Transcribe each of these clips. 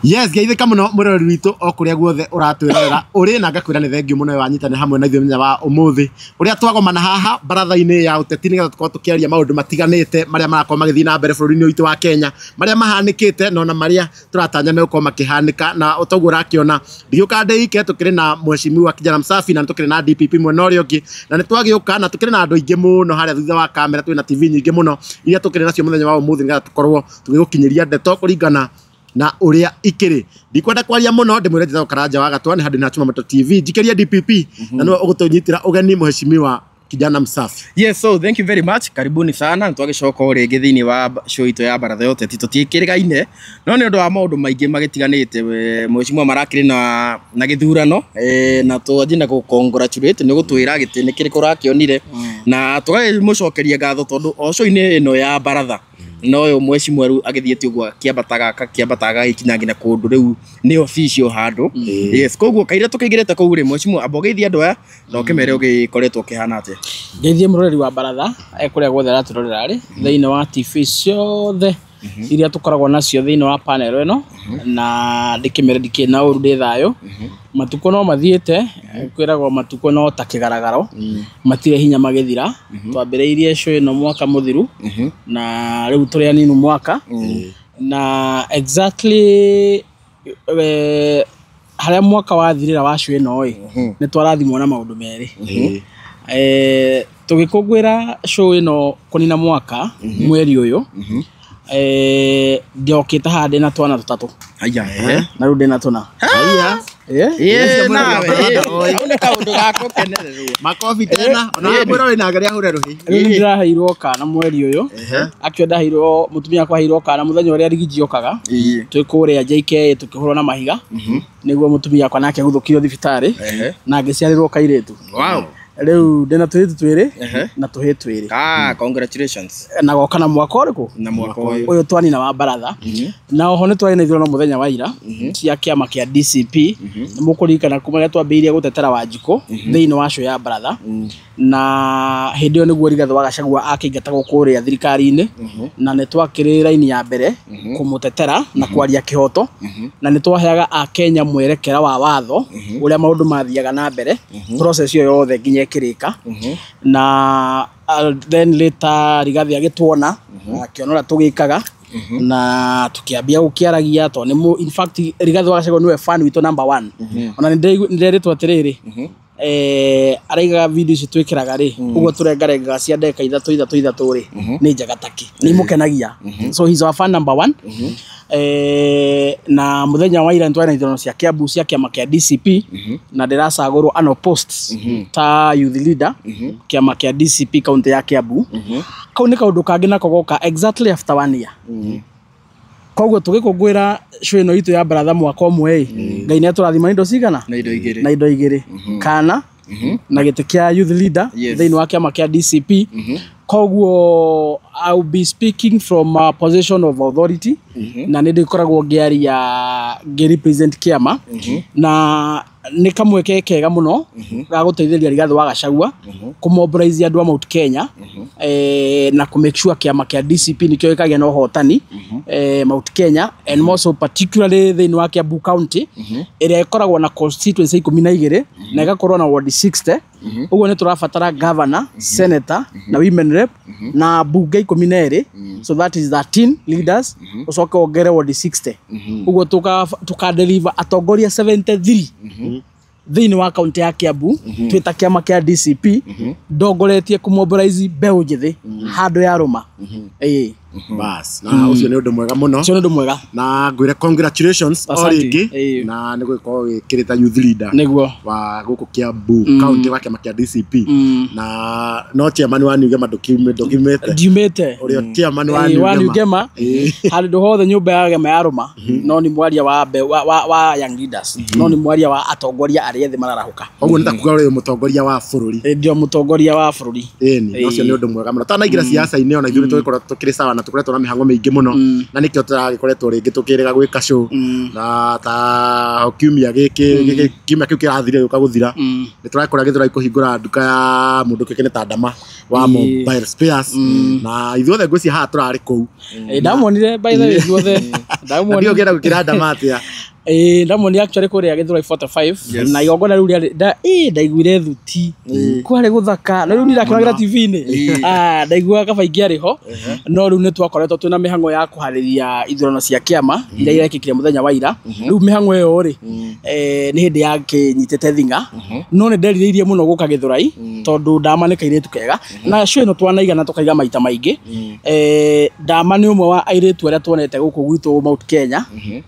Yes, geithika muno murori witu okuria guothe uratwirera uri na ngakwira ni thengiu muno wanyitane hamwe na ithuĩ wa umuthi uria twagomana haha baratha-ini ya uteti nigetha tukorwo tukiaria maundu matiganite maria marakorwo magithii na mbere bũrũri-inĩ witu wa Kenya maria mahanikite no na maria turatanya ni gukorwo makihanika na utoguo urakiona ndiuka ndeike tukiri na mheshimiwa Kijana Msafi na tukiri na DPP mwena uria ungi na nitwagiuka na tukiri na andu aingi muno haria thutha wa kamera twina TV nyingi muno iria tukiri nacio muthenya wa umuthi nigetha tukorwo tugigukinyiria ndeto kuringana na uria ikiri ndikwenda kwaria muno ndimwire njitha Karanja wa Gatwa ni handu na Chuma Moto TV njikeria DPP na no ugutunyitira ugeni mheshimiwa Kijana Msafi. Yes, so thank you very much. Karibuni sana. Nitwagicoka ringi thiini wa show itu ya baratha yote tutiikirigaine no ni undu wa maundu maingi magitiganite mheshimiwa marakiri na githurano na twajina ku congratulate ni gutwira giti ni kiriko rakionire na tugamucokeria ngatho tondu o show-ini ino ya baratha no yo mheshimiwa ru agithiete uguo kiambataga ikinya ngina kundu riu ni official handu yes koguo kaire tukaigirete kou ri mheshimiwa abogeithia andu aya no kimere ugikoretwo kihana atia geithie murori wa baratha kuria guothe araturorera ri thiini wa TV ciothe iria tukoragwo nacio thiini wa panel ino na ndikimere ndikina uru ndi thayo matuko no mathiete kwiragwo matuko no ta kigaragaro matire hinya magithira twambiriirie show ino mwaka muthiru na riu turi aninu mwaka na exactly haria mwaka wathirira wa show ino ni twarathimwo na maundu meri tugikungwira show ino kunina mwaka mweri uyu ndiokite hande na twana tutatu aya na riu ndina tuna Aya nawe aune kaundu gako kenererwo makofi tena ona mwira wina ngaria hure ruhi riu ndiraheirwo kana mweri uyu akio ndaheirwo mutumia kwa heirwo kana muthenya uria rigiji okaga twikuria JK tukihurwo na mahiga niguo mutumia kwa nake guthukio thibitari na ngiciarirwo kairitu wow riu ndina turitu twiri na tuhi twiri congratulations na gokana mwaka uriku na mwaka uyu twani na wa baratha na oho ni twari na ithurano muthenya wa ira cia kiama kia DCP mukurikana kuma twambiirie gutetera Wanjiko thiini wa show ya baratha na hindi yo niguo Rigathi wa Gachagua akĩingatagwo kuria thirikari-ini na ni twakiri raini ya mbere kumutetera na kwaria kihoto na ni twaheaga a Kenya mwerekera wa watho uria maundu mathiaga na mbere process yo yothe nginya kirika na then later Rigathi agitwona akionora tugikaga na tukiambia gukiaragia to ni in fact Rigathi wa Gachagua niwe fan wito number 1 ona ndiretwo atiriri araiga video ici twikiraga ri uguo turengarenga cia ndeka ithatu ri ni njagataki ni mukenagia so he's our fan number 1 na muthenya wa ira ntwana ithurano cia Kiambu cia kiama kia DCP na ndiracagurwo ano posts ta youth leader kiama kia DCP kaunti ya Kiambu kau ni kaundu kangi nako goka exactly after 1 year koguo tugikungwira show ino itu ya baratha mwaka umwe ngai ni aturathima indo cigana na indo igiri kana na giti kia youth leader thiini wa kiama kia DCP koguo I'll be speaking from a position of authority na ndikoragwo ngiaria represent kiama na ni kamweke kega muno ga guteithĩrĩria Rigathi wa Gachagua kumobilize andu a Mount Kenya na ku make sure kiama kia DCP nikio gikagia na hotani Mount Kenya and more so particularly thiini wa Kiambu County ĩrĩa ikoragwo na constituency 12 na igakorwo na ward 60 uguo ni turabatara governor senator na women rep na bunge 12 so that is 13 leaders ucoke ongere ward 60 uguo tuka deliver atongoria 73 thiini wa kaunti ya Kiambu twita kiama kia DCP ndongoretie kumobilize mbeu njithi handu ya ruma bas na ucio ni undu mwega muno ucio ni undu mwega na ngwire congratulations oringi na ni gwiko kirita youth leader niguo wa guku Kiambu county wa kiama kia DCP na no chairman wa Nugema document urio chairman wa Nugema handu hothe nyumba ya Gema ya ruma no ni mwaria wa young leaders no ni mwaria wa atongoria aria thi mararahuka koguo nita kuga urio mutongoria wa bururi ndio mutongoria wa bururi ni ucio ni undu mwega muno tanaingira siasa-ini ona ithuĩ tũgĩkorwo tũkĩrĩ sawa na tukoretwo na mihango mingi muno na nikio turagikoretwo ringi tukirega gwika show na ta kiumia giki kiumia kiu kirathire uka guthira ni turakora githura ikuhingura nduka ya mundu kikene ta Ndama wa mobile spares na ithuothe ngwisi haha turari kuu ndamonire by the way ithuothe ndamonire ndio ngenda gukira Ndama atia ndamonire actually kuria githura 45 na igongona riu ndaiguire thuti kwari guthaka na riu ndirakiragira TV-ini ndaigua kabaingi ariho no riu ni twakoretwo twina mihango ya kuhariria ithurano cia kiama iria irekikire muthenya wa ira riu mihango iyo ri ni hindi yake nyitete thinga no ni nderirĩirie muno guka Githurai tondu Ndama ni kairitu kega na show ino twanaiga na tukaiga maita maingi Ndama ni umwe wa airitu aria tuonete guku gwitu Mount Kenya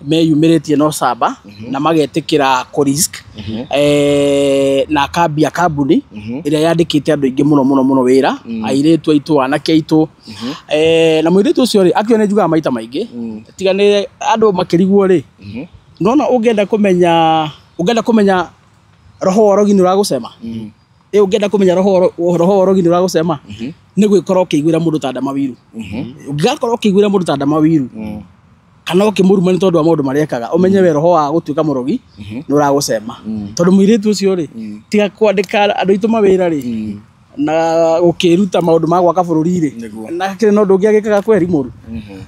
meyumiritie no saba na magetikira ko risk na kambia kambuni iria yandikite andu ingi muno wira airitu aitu anake aitu na mwiritu ucio ri akio ne njuga maita maingi tigane andu makiriguo ri nona ungenda kumenya roho orogini uragusema ungenda kumenya roho orogini uragusema ni gwikora ukiguira mundu ta Ndama Wiru ungakora ukiguira mundu ta Ndama Wiru kana ukimuruma ni tondu wa maundu mariekaga umenye we roho wa gutuika murogi ni uragusema tondu mwiritu ucio ri tiga kwandika andu itu mawira ri na ukiruta maundu ma gwaka bururi ri na kire no ndungi agikaga kweri muru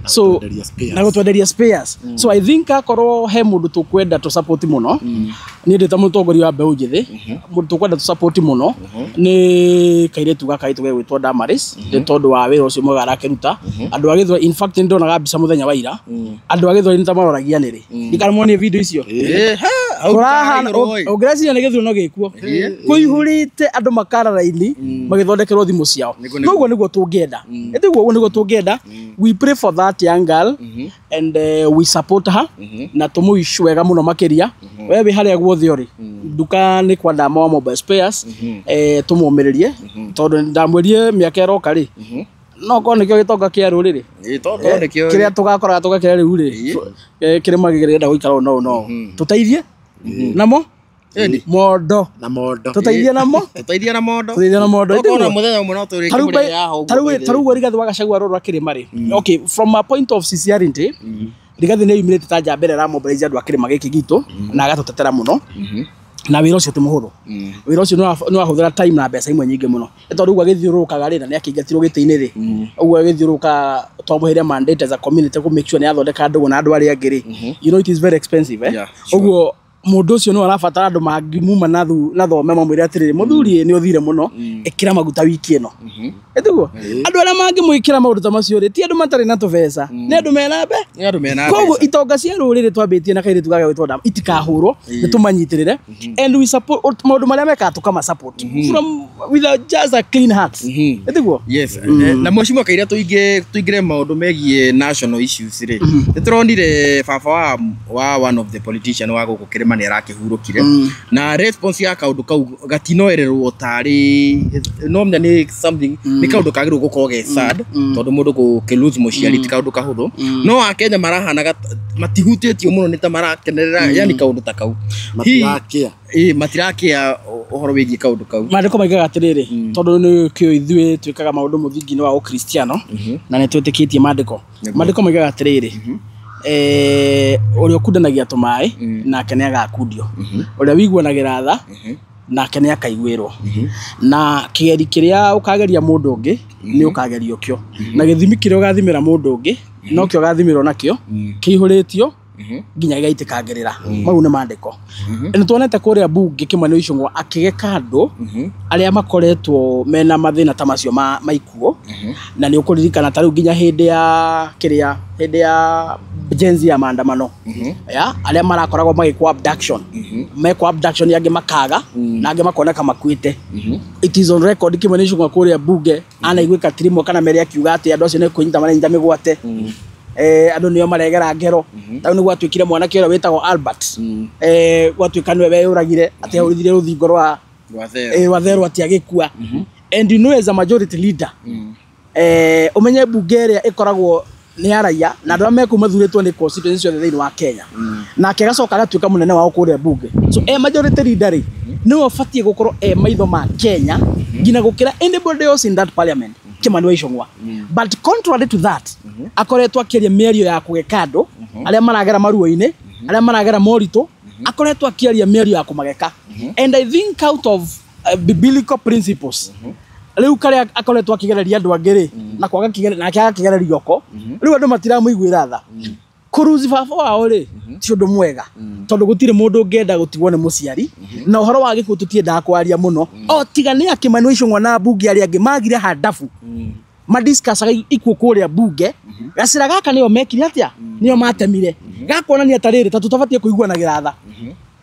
so na gutwenderia spares so I think akorwo he mundu tukwenda to support muno ni ndita mutongoria wa mbeu njithi mundu tukwenda to support muno ni kairetu gaka itu gwitwo Damaris ni tondu wa wira ucio mwega arakiruta andu agithwa in fact ndonaga mbica muthenya wa ira andu agithwa ni tamaroragia niri ndikamuonie video icio kurahana ogresi ni githuru no gikuo kuihurite andu makara raini magithondekerwo thimu ciao noguo niguo tungienda ndiguo niguo tungienda we pray for that young girl and we support her na tumuishu wega muno makiria wewe haria guothe ori nduka ni kwa Ndama wa mobile spares tumuumiririe tondu ndamwerie miaka iroka ri no ko nikio gitonga kia ruriri tondu nikio kiria tugakora tugakira riu ri kirima gigirenda guikara no tuteithie namo modo na modo tuteithie namo tukona muthenya umwe no turikimure yaho tarugo rigathi wagacagua roro akirima ri okay from a point of sincerity rigathi ni yumirite ta njambere ra mobilize andu akirima giki gitu na agatutetera muno na wira ucio ti muhuthu wira ucio no ahuthira time na mbeca imwe nyingi muno tondu gwa githiurukaga ri na ni akingatirwo giti-ini ri uguo githiuruka twamuheire mandate as a community to make sure ni athondeka ndugu na andu aria angiri you know it is very expensive uguo mundu ucio no arabatara andu mangimuma na thome mamwire atiriri muthuri ni uthire muno ikira maguta wiki ino etugo andu aria mangimwikira maundu ta macio ri ti andu matari na tubeca ni andu mena mbe koguo itonga cia ruriri twambitie na kairitu gaga gwitwo Ndama itikahurwo ni tumanyitirire and we support maundu maria meka tukama support from with just a clean heart etugo yes na mheshimiwa Kairia tuingire maundu megie national issues ri nituronire baba wa one of the politician wa guku kirima ni arakihurukire na response ya kaundu kau gatinoererwo tari no mnya ni something ni kaundu kagirwo gukorwo ge sad tondu mundu ku lose muciari ti kaundu kahuthu no Akenya marahana matihutitio muno ni ta marakenerera yani kaundu ta kau matirakia uhoro wigie kaundu kau mandiko maigaga atiriri tondu ni kio ithui twikaga maundu muthingi wa ukristiano na ni twitikitie mandiko maigaga atiriri uria kundanagia tumai nake ni agakundio uria wiguanagira tha nake ni akaiguirwo na kigeri kiria ukageria mundu ungi ni ukagerio kio na githimi kiria ugathimira mundu ungi no kio ugathimirwo nakio kiihuritio nginya gaitikagirira mau ni mandiko ni tuonete kuria bunge Kimani wa Ichung'wa akigeka andu aria makoretwo mena mathina ta macio maikuo na ni ukuririkana ta riu nginya hindi ya jenzi ya maandamano ya aria marakoragwo magikwa abduction mekwa abduction yangi makaga na angi makoneka makuite it is on record Kimani wa Ichung'wa kuria bunge ana igwika tirimo kana meri akiuga ati andu acio ne kunyita marenja migwate andu nio maregera ngero tau ni gwatwikire mwana kero wetagwo Albert gwatwika niwe weyuragire ati ahurithire ruthingo rwa watherwa ati agikua and you know as a majority leader umenye bunge ria ikoragwo ni araia na andu ameku mathuritwo ni constituency ciothe thiini wa Kenya na kegacoka gatwika munene wao kuria bunge so majority leader ri no afatie gukorwo maitho ma Kenya ngina gukira anybody else in that parliament Kimani wa Ichung'wa but contrary to that akoretwo akiaria mĩario ya kũgeka andũ arĩa maragera maruo-inĩ arĩa maragera moritũ akoretwo akiaria mĩario ya kũmageka and I think out of biblical principles rĩu karĩa akoretwo akĩgereria andũ angĩ na kwaga kĩgereria nake agakĩgereria oko rĩu andũ matiramũiguĩra tha kuruzi baba wao rĩ ti ũndũ mwega tondũ gũtirĩ mũndũ ũngĩenda gũtigwo nĩ mũciari na ũhoro wa gĩkuũ tũtiendaga kwaria mũno o tiga nĩ Kimani Ichung'wa na mbunge arĩa angĩ magire handabu madiscussaga ikuũ kũrĩa mbunge gacĩra gaka nĩo mekire atĩa nĩo matemire gakuonania tarĩrĩ ta tũtabatiĩ kũiguanagĩra tha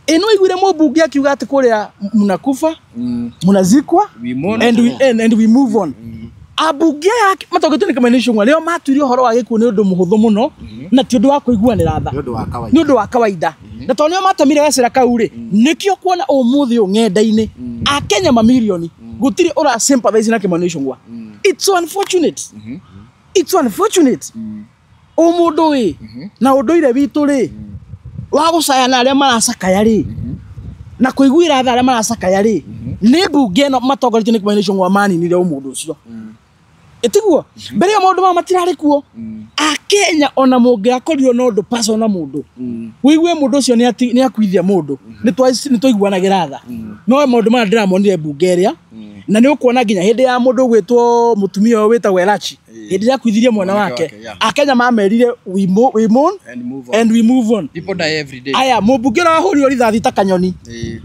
ĩno iguire mũmbunge akiuga atĩ kũrĩa mnakufa mnazikwa and we move on abunge yake matogete nĩ Kimani Ichung'wa rĩo matuire ũhoro wa gĩkuũ nĩ ũndũ mũhũthũ mũno na ti ũndũ wa kũiguanĩra tha nĩ ũndũ wa kawaida na tondũ nĩo matemire gacĩra kau rĩ nĩkĩo kuona ũmũthĩ ng'enda-inĩ akenya mamirioni gũtirĩ ũra sympathize na Kimani Ichung'wa it's unfortunate it's unfortunate mũndũ wĩ na ũndũire witũ rĩ wa gũcayana arĩa maracakaya rĩ na kũiguĩra tha arĩa maracakaya rĩ nĩ mbunge ĩno matongoretio nĩ Kimani Ichung'wa maninire mũndũ ũcio ĩtiguo mbere ya maũndũ maya matirarĩ kuo akenya ona mũngĩakorirwo na ũndũ paso na mũndũ wĩigue mũndũ ũcio nĩ akuithia mũndũ nĩ twaiguanagĩra tha no maũndũ maya ndĩramonire mbunge ĩrĩa na nĩ ũkuona nginya hĩndĩ ya mũndũ ũgwĩtwo mũtumia ũyũ wĩtagwo Elachi hĩndĩ ĩrĩa akuithirie mwana wake akenya mamerire we mourn and we move on people die every day aya mũmbunge ũrĩa wahũrirwo rithathi ta kanyoni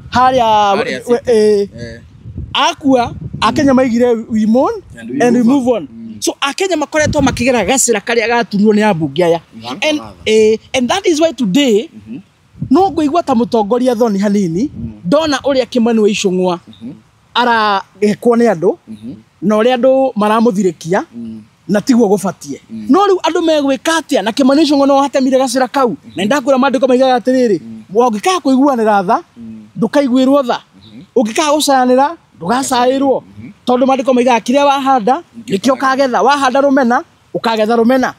harĩa akua akenya maigire we mourn and we move on so akenya makoretwo makĩgera gacĩra karĩa gaturirwo nĩ ambunge aya and that is why today no ngũigua ta mũtongoria thoni hanini ndona ũrĩa Kimani Ichung'wa aragekwo nĩ andũ na ũrĩa andũ maramũthirĩkia na tiguo gũbatie no rĩu andũ megwĩka atĩa na Kimani Ichung'wa no atemire gacĩra kau na ndakwĩra maandĩko maigaga atĩrĩrĩ ũngĩkaga kũiguanĩra tha ndũkaiguĩrwo tha ũngĩkaga gũcayanĩra ndũgacaĩrwo tondũ maandĩko maigaga kĩrĩa wahanda nĩkĩo ũkagetha wahanda rũmena ũkagetha rũmena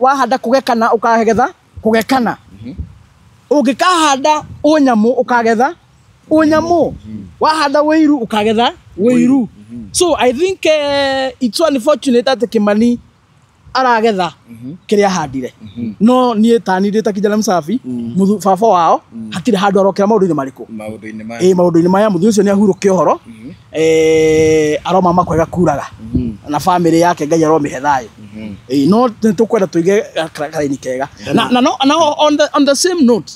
wahanda kũgekana ũkagetha kũgekana ũngĩkahanda ũnyamũ ũkagetha ũnyamũ wahanda wĩiru ũkagetha wĩiru so I think it's unfortunate that Kimani aragetha kĩrĩa ahandire no niĩ tanirĩte kijana msafi baba wao hatirĩ handũ arokera maũndũ-inĩ marĩkũ maũndũ-inĩ maya mũthuri ũcio nĩ ahurũke ũhoro aroma makwega kuraga na family yake Ngai aromĩhe thayũ no nĩtũkwenda tũige karaini kega na on the same note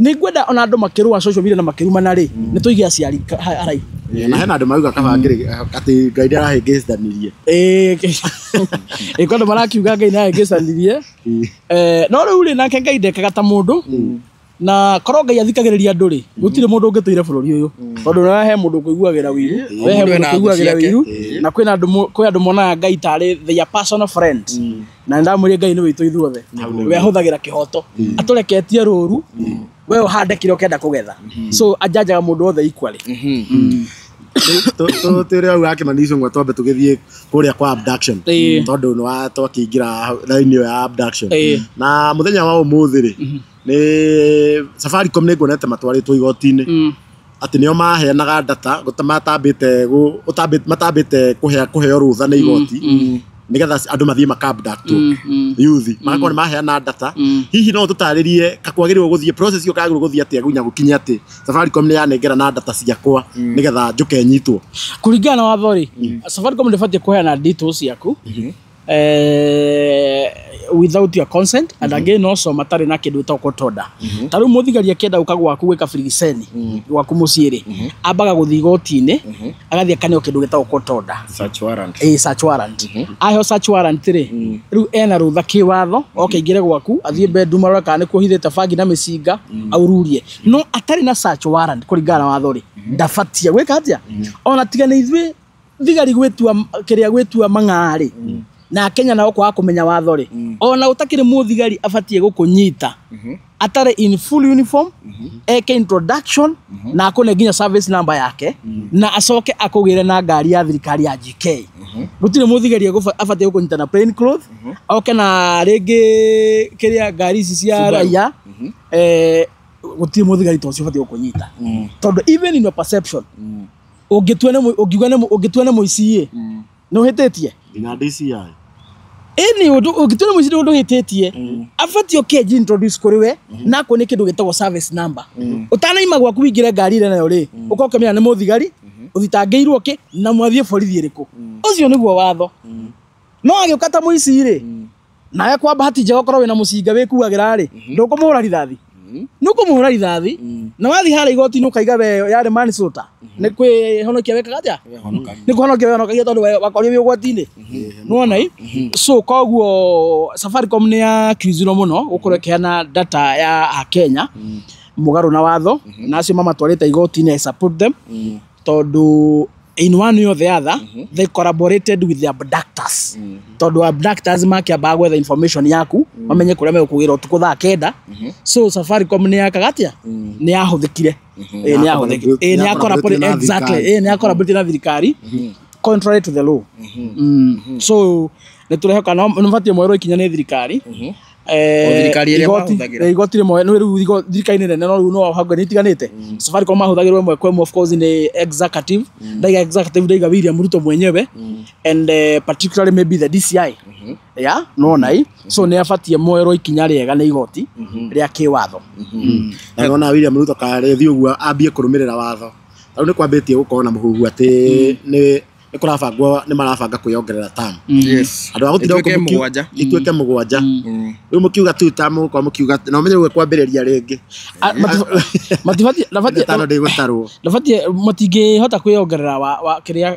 nĩ ngwenda ona andũ makĩrũa social media na makĩrumana rĩ nĩ tũige aciari haraihu na hena andũ mauga kabangĩrĩ atĩ Ngai ndarahĩngĩcithanirie ĩko andũ marakiuga Ngai ndarahĩngĩcithanirie no rĩu rĩ nake Ngai ndekaga ta mũndũ na korwo Ngai athikagĩrĩria andũ rĩ gũtirĩ mũndũ ũngĩtũire bũrũri ũyũ tondũ no he mũndũ ũkũiguagĩra wĩru we he mũndũ ũkũiguagĩra wĩru na kwĩ andũ monaga Ngai tarĩ their personal friend na ndamwĩria Ngai nĩ witũ ithuothe we ahũthagĩra kĩhoto atũreketie rũru we ũhande kĩrĩa ũkenda kũgetha so ajanjaga mũndũ wothe equally tũrĩ au yake Kimani Ichung'wa twambe tũgĩthiĩ kũrĩa kwa abduction tondũ nĩ twakĩingĩra raini ya abduction na mũthenya wa ũmũthĩ rĩ nĩ Safaricom nĩ nguonete matwarĩtwo igoti-inĩ atĩ nĩo maheanaga data matambĩte kũheo rũtha nĩ igoti nigetha andũ mathiĩ makabductwo youth magakorwo nĩ maheana data hihi no tũtarĩrie kakwagĩrĩrwo gũthiĩ process ĩyo kagĩrĩrwo gũthiĩ atĩa gunya gũkinya atĩ Safaricom nĩ yanengera na data ciakwa nigetha njuke nyitwo kũringana na watho rĩ Safaricom ndĩbatiĩ kũheana details ciaku without your consent and again also matarĩ na kĩndũ gĩtagwo court order ta rĩu mũthigari akĩenda gũka gwaku gwĩka frigiceni gwaku mũciĩ rĩ ambaga gũthiĩ igoti-inĩ agathiĩ akaneo kĩndũ gĩtagwo court order search warrant search warrant aheo search warrant rĩ rĩu ena rũtha kĩwatho oke ingĩre gwaku athiĩ bedroom arora kana nĩ kuohithĩte bangi na mĩcinga aururie no atarĩ na search warrant kũringana na watho rĩ ndabatie gwĩka atĩa ona tiga nĩ ithuĩ thigari gwĩtua mang'arĩ na Kenya nao kwa kũmenya watho rĩ ona utakĩrĩ mũthigari abatie gũkũnyita atarĩ in full uniform eke introduction na akone nginya service number yake na acoke akũgĩre na ngari ya thirikari ya GK gũtirĩ mũthigari abatie gũkũnyita na plain cloth oke na rĩngĩ kĩrĩa ngari ici cia raia gũtirĩ mũthigari ta ũcio abatie gũkũnyita tondũ even in your perception ũngĩtua nĩ mũici nĩ ũhĩtĩtie nginya DCI Eni ukituna mwiciri undu hititie abati okeji introduce kuri we nako ni kindu gitagwo service number utanaima gwaku wingire ngari ire nayo ri ukokamenya ni muthigari uthitangirwo ki na mwathie borithi iriku ucio niguo watho no agiukata muici ri nawe kwa bahati njega ukorwo wina mucinga wikuagira ri ndukumuhura rithathi nukumuhura rithathi na wathi hara igoti nukaiga we yari Minnesota ni kwihonokia wekaga atia ni kuhonokia wehonokagia tondu wakorio wi ugwati-ini nuona so koguo Safaricom ni accused muno gukorwo ikiheana data ya Kenya mugaru na watho na acio mamatwarite igoti-ini I support them tondu in one way or the other they collaborated with the abductors tondu abductors makiamba gwetha information yaku mamenye kuria megukugira utuku thaa 9 so Safaricom ni yakagatia ni yahuthikire ni yahuthikire ni collaborate exactly ni collaborate na thirikari contrary to the law so ni turehoka no mfatie mwero ikinya ni thirikari thirikari ire mahuthagira igoti rimwe no riu thirikari nene no riu no hanga ni tiganite Safaricom mahuthagirwo imwe kwa of course ni executive ndaiga executive ndaiga William Ruto mwenyewe and particularly maybe the DCI yeah no nai so ni afatie mwero ikinya riega ni igoti ria kiwatho na nona William Ruto karethi uguo ambie kurumirira watho riu ni kwambitie gukorwo na muhuhu ati ni kurabangwo ni marabanga kwiongerera term yes andu agutira kumugwanja itweke mugwanja riu mukiuga tu term kwa mukiuga no menye gwe kwambiriria ringi matifati tano ndigutarwo nafatie matingihota kwiongerera wa kiria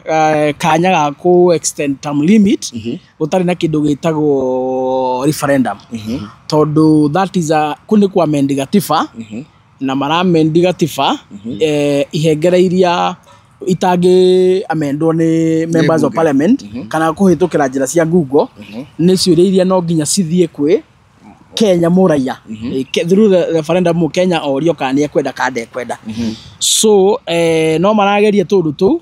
kanya ga ku extend term limit utari na kindu gitagwo referendum tondu that is a kuni kwa amend gatiba na maramend gatiba ihengere iria itangi amendwo ni members of parliament kana kuhitukira njira cia Google ni ciuria iria no nginya cithie kwi Kenya muraiya through the referendum Kenya orio kana ekwenda kada ekwenda so no marageria tundu tu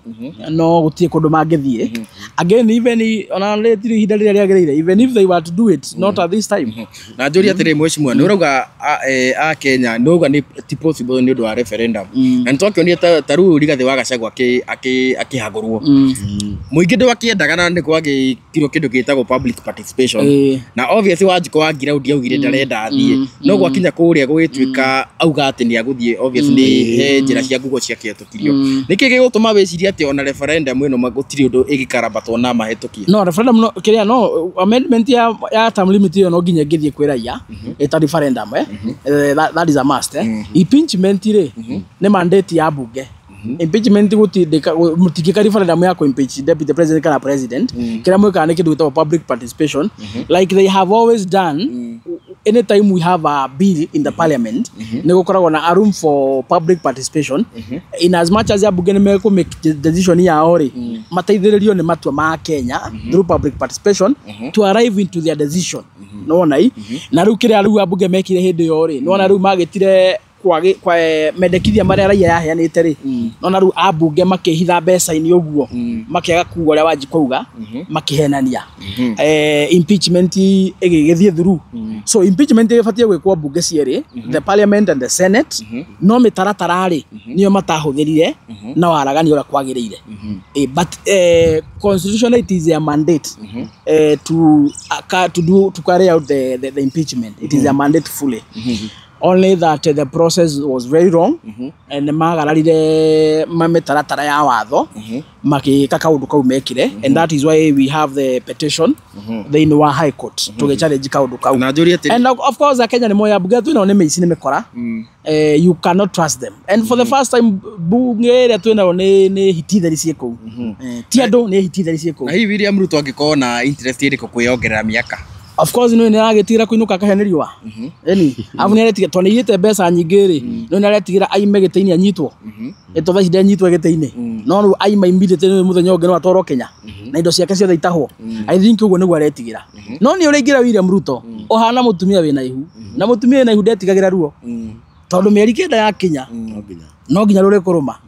no gutie kundu mangithie again even ona letiri hinda riria riagereire even if they were to do it not at this time na njuri atire mweshimwa ni urauga a Kenya ndauga ni possible ni undu wa referendum na ntokionire taru rigathi wa Gachagua akihagurwo muingi ndu akiendaga na ni kwagi kiro kindu gitagwo public participation na obviously Wanjiku wa ground yaugire ndarenda athie no gwakinya kuria gwituika auga ati ni aguthie obviously he njira cia Google cia kihitukirio niki gigutuma weciria ati ona referendum ino magutiri undu igikarabatwo na mahitukie no referendum no kiria no amendment ya term limit yo no nginya ngithie kwiraiya eta referendum that is a must impeachment ri ni mandate ya bunge impeachment mutikika referendum ya ko impeach deputy president kana president kira mweka ni kindu gitwa public participation like they have always done anytime we have a bill in the parliament ni gukoragwo na a room for public participation in as much as ya bunge ni meko make decision ya ori mateithiririo ni matua ma Kenya through public participation to arrive into their decision no na na riu kira riu abunge mekire hindi yori no na riu magitire kwa mendekithia maria raia yaheanite ri nona riu abunge makihitha mbeca-ini uguo makiaga kuuga uria Wanjiku auga makihenania impeachment igigithie through so impeachment ifatie gwikwo bunge cieri the parliament and the senate no mitaratara ri niyo matahuthirire na waragani uria kwagirire but constitution it is a mandate to carry out the impeachment it is a mandate fully only that the process was very wrong and magararire mametaratara ya watho makika kaundu kau mekire and that is why we have the petition the Inua High Court to challenge kaundu kau and of course Kenya ni moya bunge tu na meici ni mekora you cannot trust them and for the first time bunge ria twina ni hititheri cieko ti andu ni hititheri cieko na hivi William Ruto angikona na interest iriko kwiongerera miaka of course no ni agitira kuinuka kaheneriwa eni avu ni aretiga to ni yite mbeca nyingi ri no ni aretigira aime giteini anyitwo eto thaici ndanyitwo giteini no ru aima immediately ni muthenya ungi no atoro Kenya na indo ciake ciothe itahwo I think uguo niguo aretigira no ni uriingira William Ruto ohana mutumia wina ihu na mutumia wina ihu ndetigagira ruo tondu mieri kenda ya Kenya no nginya rure kuruma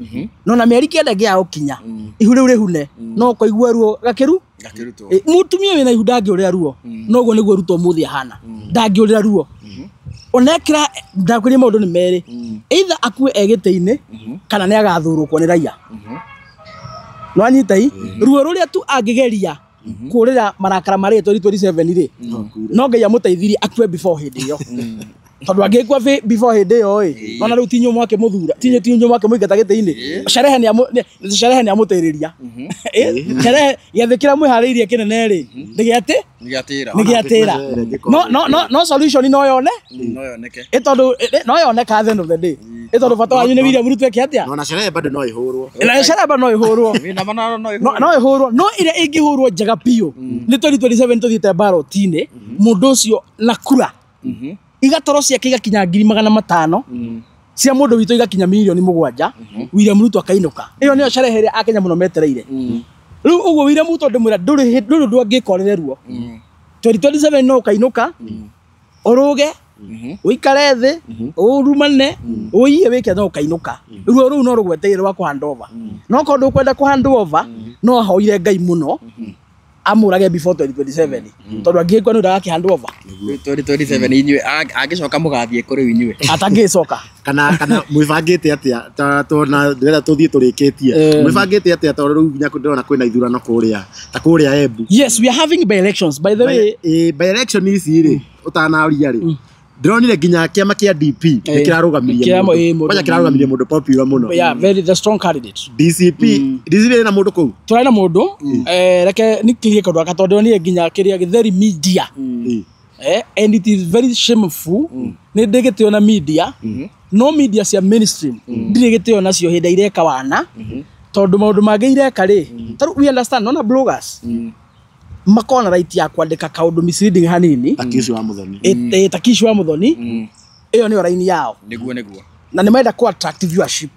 no na mieri kenda gia ukinya ihu riu rihune no koigua ruo gakiru mutumia wina ihu ndangiurira ruo no guo niguo Ruto muthi ahana ndangiurira ruo onekira ndakwiri maundu ni meri either akue egiteini kana ni agathurukwo ni raia no anyitai ruo ruria tu angigeria kurira marakara mari 2027 ri no ngai amuteithirie akue before hindi iyo tondu angikua before hindi iyo ona riu tinyo mwake muthura tinyo mwake muingata giti-ini sherehe ni amutiriria sherehe yathikira mwihariirie kinene ri nigiatira no solution no yoneke no yoneka at the end of the day ito ndo bata wanyu ni William Ruto eke atia na sherehe bado no ihurwo no ihurwo no ire ingihurwo njega piu ni 2027 tuthite ballot-ini mundu ucio na kura igatoro ciake igakinya 500,000 cia mundu witu igakinya 7,000,000 William Ruto akainuka iyo niyo sherehe ria akenya muno metereire riu uguo William Ruto ndimwira nduri ndwangikorererwo 2027 no ukainuka uruge uikare thi urumane uiye wike no ukainuka riu no rugweteire wa kuhandova no kondu kwenda kuhandova no hoire ngai muno amurage before 2027 tondu angikwa no ndagakihandova 2027 inywe agicoka mugathie kuri inywe atangicoka kana mwibangite atia tona ndira tuthie turikitie mwibangite atia tondu riu nginya ndona kwina ithurano kuria Embu. Yes, we are having by elections by the way by election ici ri utanaria ri ndronire nginya kiama kia DP nikirarugamiria mundu popular muno very the strong candidate DCP na mundu kou turana mundu reke nikirie kondu akatondu ni nginya kiria githeri media and it is very shameful ni ndigitio na media no media cia mainstream ndigitio nacio hinda ireka wana tondu maundu mangĩ ireka ri we understand nona bloggers makona right ya kwandika kaundu misleading hanini takishi wa muthoni iyo ni raini yao niguo na ni maenda ku attract viewership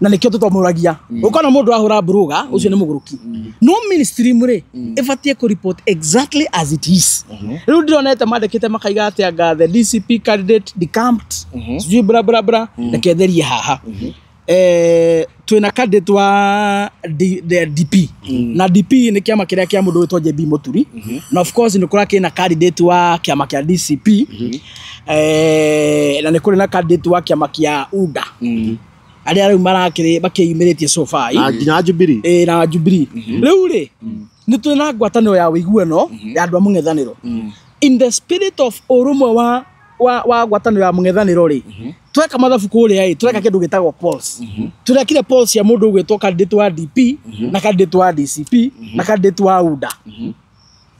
na nikio tutomuragia ukona mundu ahura blogger ucio ni muguruki no mainstream ri ifatie ku report exactly as it is riu ndionete mandikite makaiga atia the DCP candidate decamped sijui bra neketherie haha twina candidate wa DP na DP ni kiama kiria kia mundu witwa JB Muturi na of course ni kura kina candidate wa kiama kia DCP na ni kuri na candidate wa kiama kia UDA aria riu marakiri bakiumiritie so far nginya Jubilee na Jubilee riu ri ni twina ngwataniro ya wiguano ya andu a mung'ethaniro in the spirit of urumwe wa ngwataniro ya mung'ethaniro ri tweka mathabu kuria tureka kindu gitagwo polls turekire polls ya mundu gwitwo candidate wa DP na candidate wa DCP na candidate wa UDA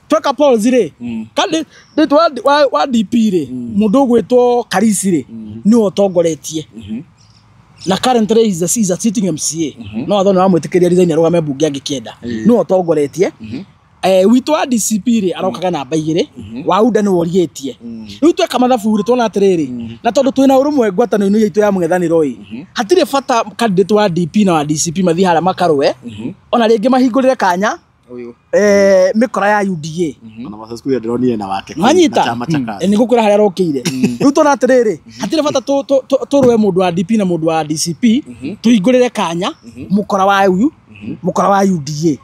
tweka polls ri candidate wa DP ri mundu gwitwo Karisi ri ni otongoretie na currently is a sitting MCA no athona amwitikiria design arugame bunge angikienda ni otongoretie witu wa DCP ri arokaga namba 2 wa UDA ni worietie riu tweka mathabu ri twona atiriri na tondu twina urumwe ngwataniro yitu ya mung'ethaniro hatire bata candidate wa DP na wa DCP mathi hara makarwe ona ringi mahingurire kanya mikora ya UDA ona masasku ya ndronire na wake na chama chaka ni gukura haria rokire riu twona atiriri hatire bata turwe mundu wa DP na mundu wa DCP tuhingurire kanya mukora wa UDA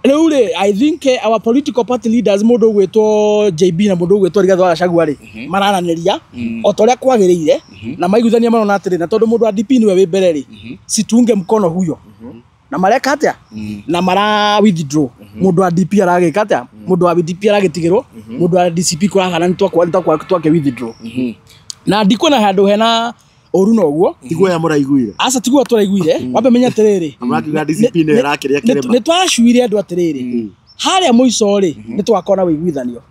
Leure, I think our political party leaders mundu gwitwo JB na mundu gwitwo Rigathi wa Gachagua ri marananiria otoria kwagiriire na maiguthania marona atiri na tondu mundu wa DP niwe wi mbere ri situnge mkono huyo na mareka atia na mara withdraw mundu wa DP aragika atia mundu wa DP aragitigirwo mundu wa DCP kuragana ni twake withdraw na ndikona handu hena oru no guo tigwo ya muraiguire asa tigwo turaiguire wambe menya atiriri amrakiga DCP ne irakiria kirema ni twashuire andu atiriri haria muico ri ni twakona wiguithanio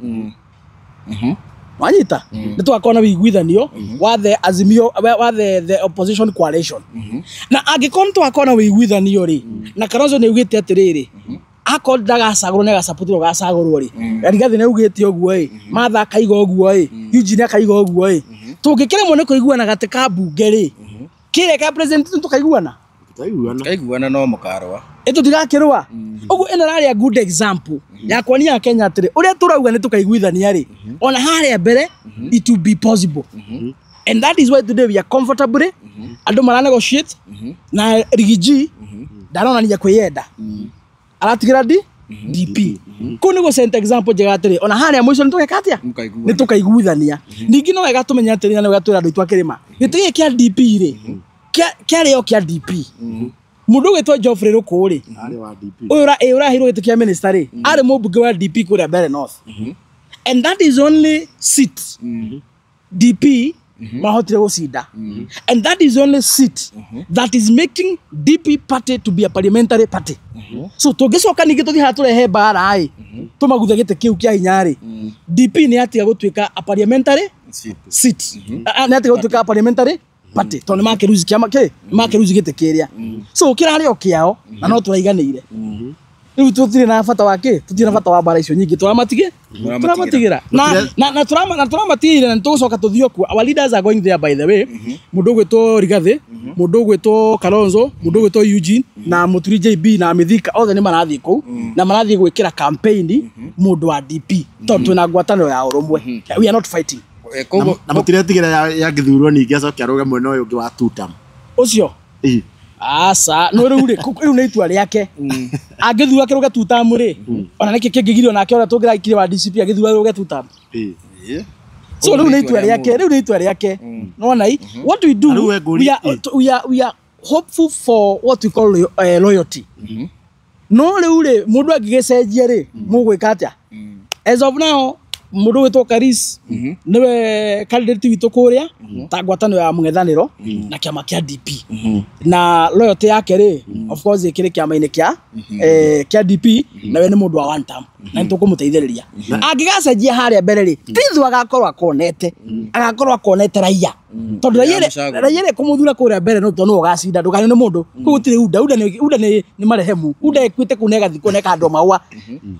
wanyita ni twakona wiguithanio wa the azimio wa the opposition coalition na angikona twakona wiguithanio ri na Kalonzo ni ugite atiriri akon ndagacagurwo ne gacaputiro gacagurwo ri Rigathi ne ugite oguo Martha akaiga oguo Eugene akaiga oguo tungikiremwo ni kuiguana gatika bunge ri kire ka president tukaiguana no mukarwa eto tigakirwa ugu ena rari a good example ya kwania Kenya atiri uria turauga ni tukaiguithania ri ona haria mbere it will be possible and that is why today we are comfortable andu mara negotiate na Rigiji ndarona ni kwiyenda aratigira DP kuni go sent example jega atiri ona haria mwico ni tukekatia ni tukaiguithania ningi no wega tumenya atiri na wega twira andu twakirima gitigi kia DP ri kia rio kia DP mundu gwetwa Geoffrey Rukuri Ari wa DP. uyu urahirwo giti kia minister ri ari mubunge wa DP kuria Mbeere North and that is only seat DP mahotire gucinda and that is only seat that is making DP party to be a parliamentary party so tungicoka ningi tuthi haturehe mbara ai tumaguthe gite kiu kia hinya ri DP ni atiga gutuika a parliamentary seat ni atiga gutuika a parliamentary party tondu makiruzi kiama ki makiruzi gite kiria so kirari o kiao na no turaiganire riu tutire na bata wake tutire na bata wa mbara icio nyingi turamatigira na turamatigire na tugucoka tuthio ku our leaders are going there by the way mundu gwetwo Rigathi mundu gwetwo Kalonzo mundu gwetwo Eugene na Muturi JB na Mithika othe ni marathii ku na marathii gwikira campaign mundu wa DP tondu na ngwataniro ya urumwe we are not fighting na mutiretigire ya githurwo ningi acoke aruge mwena uyu ungi wa tutam ucio asa no riu ni itua riake angithura kiruga tutam ri ona niki kingigirio nake ora tungira ikire wa DCP angithura kiruga tutam so riu ni itua riake no nai what we do we are hopeful for what we call loyalty no riu mundu angigecenjia ri mugwika atia as of now mundu wetwo Karis niwe candidate witu kuria ta ngwataniro ya mung'ethaniro na kiama kia DP na loyalty yake ri of course ikiri kiama-ini kia DP na we ni mundu wa one term na ntukumuteithiriria angigacenjia haria mbere ri tithu agakorwo akonete raia tondu raia kumuthura kuria mbere no tondu ugacinda ndukane ni mundu gutire uda ni marehemu uda ekwite kunega thiko neka andu maua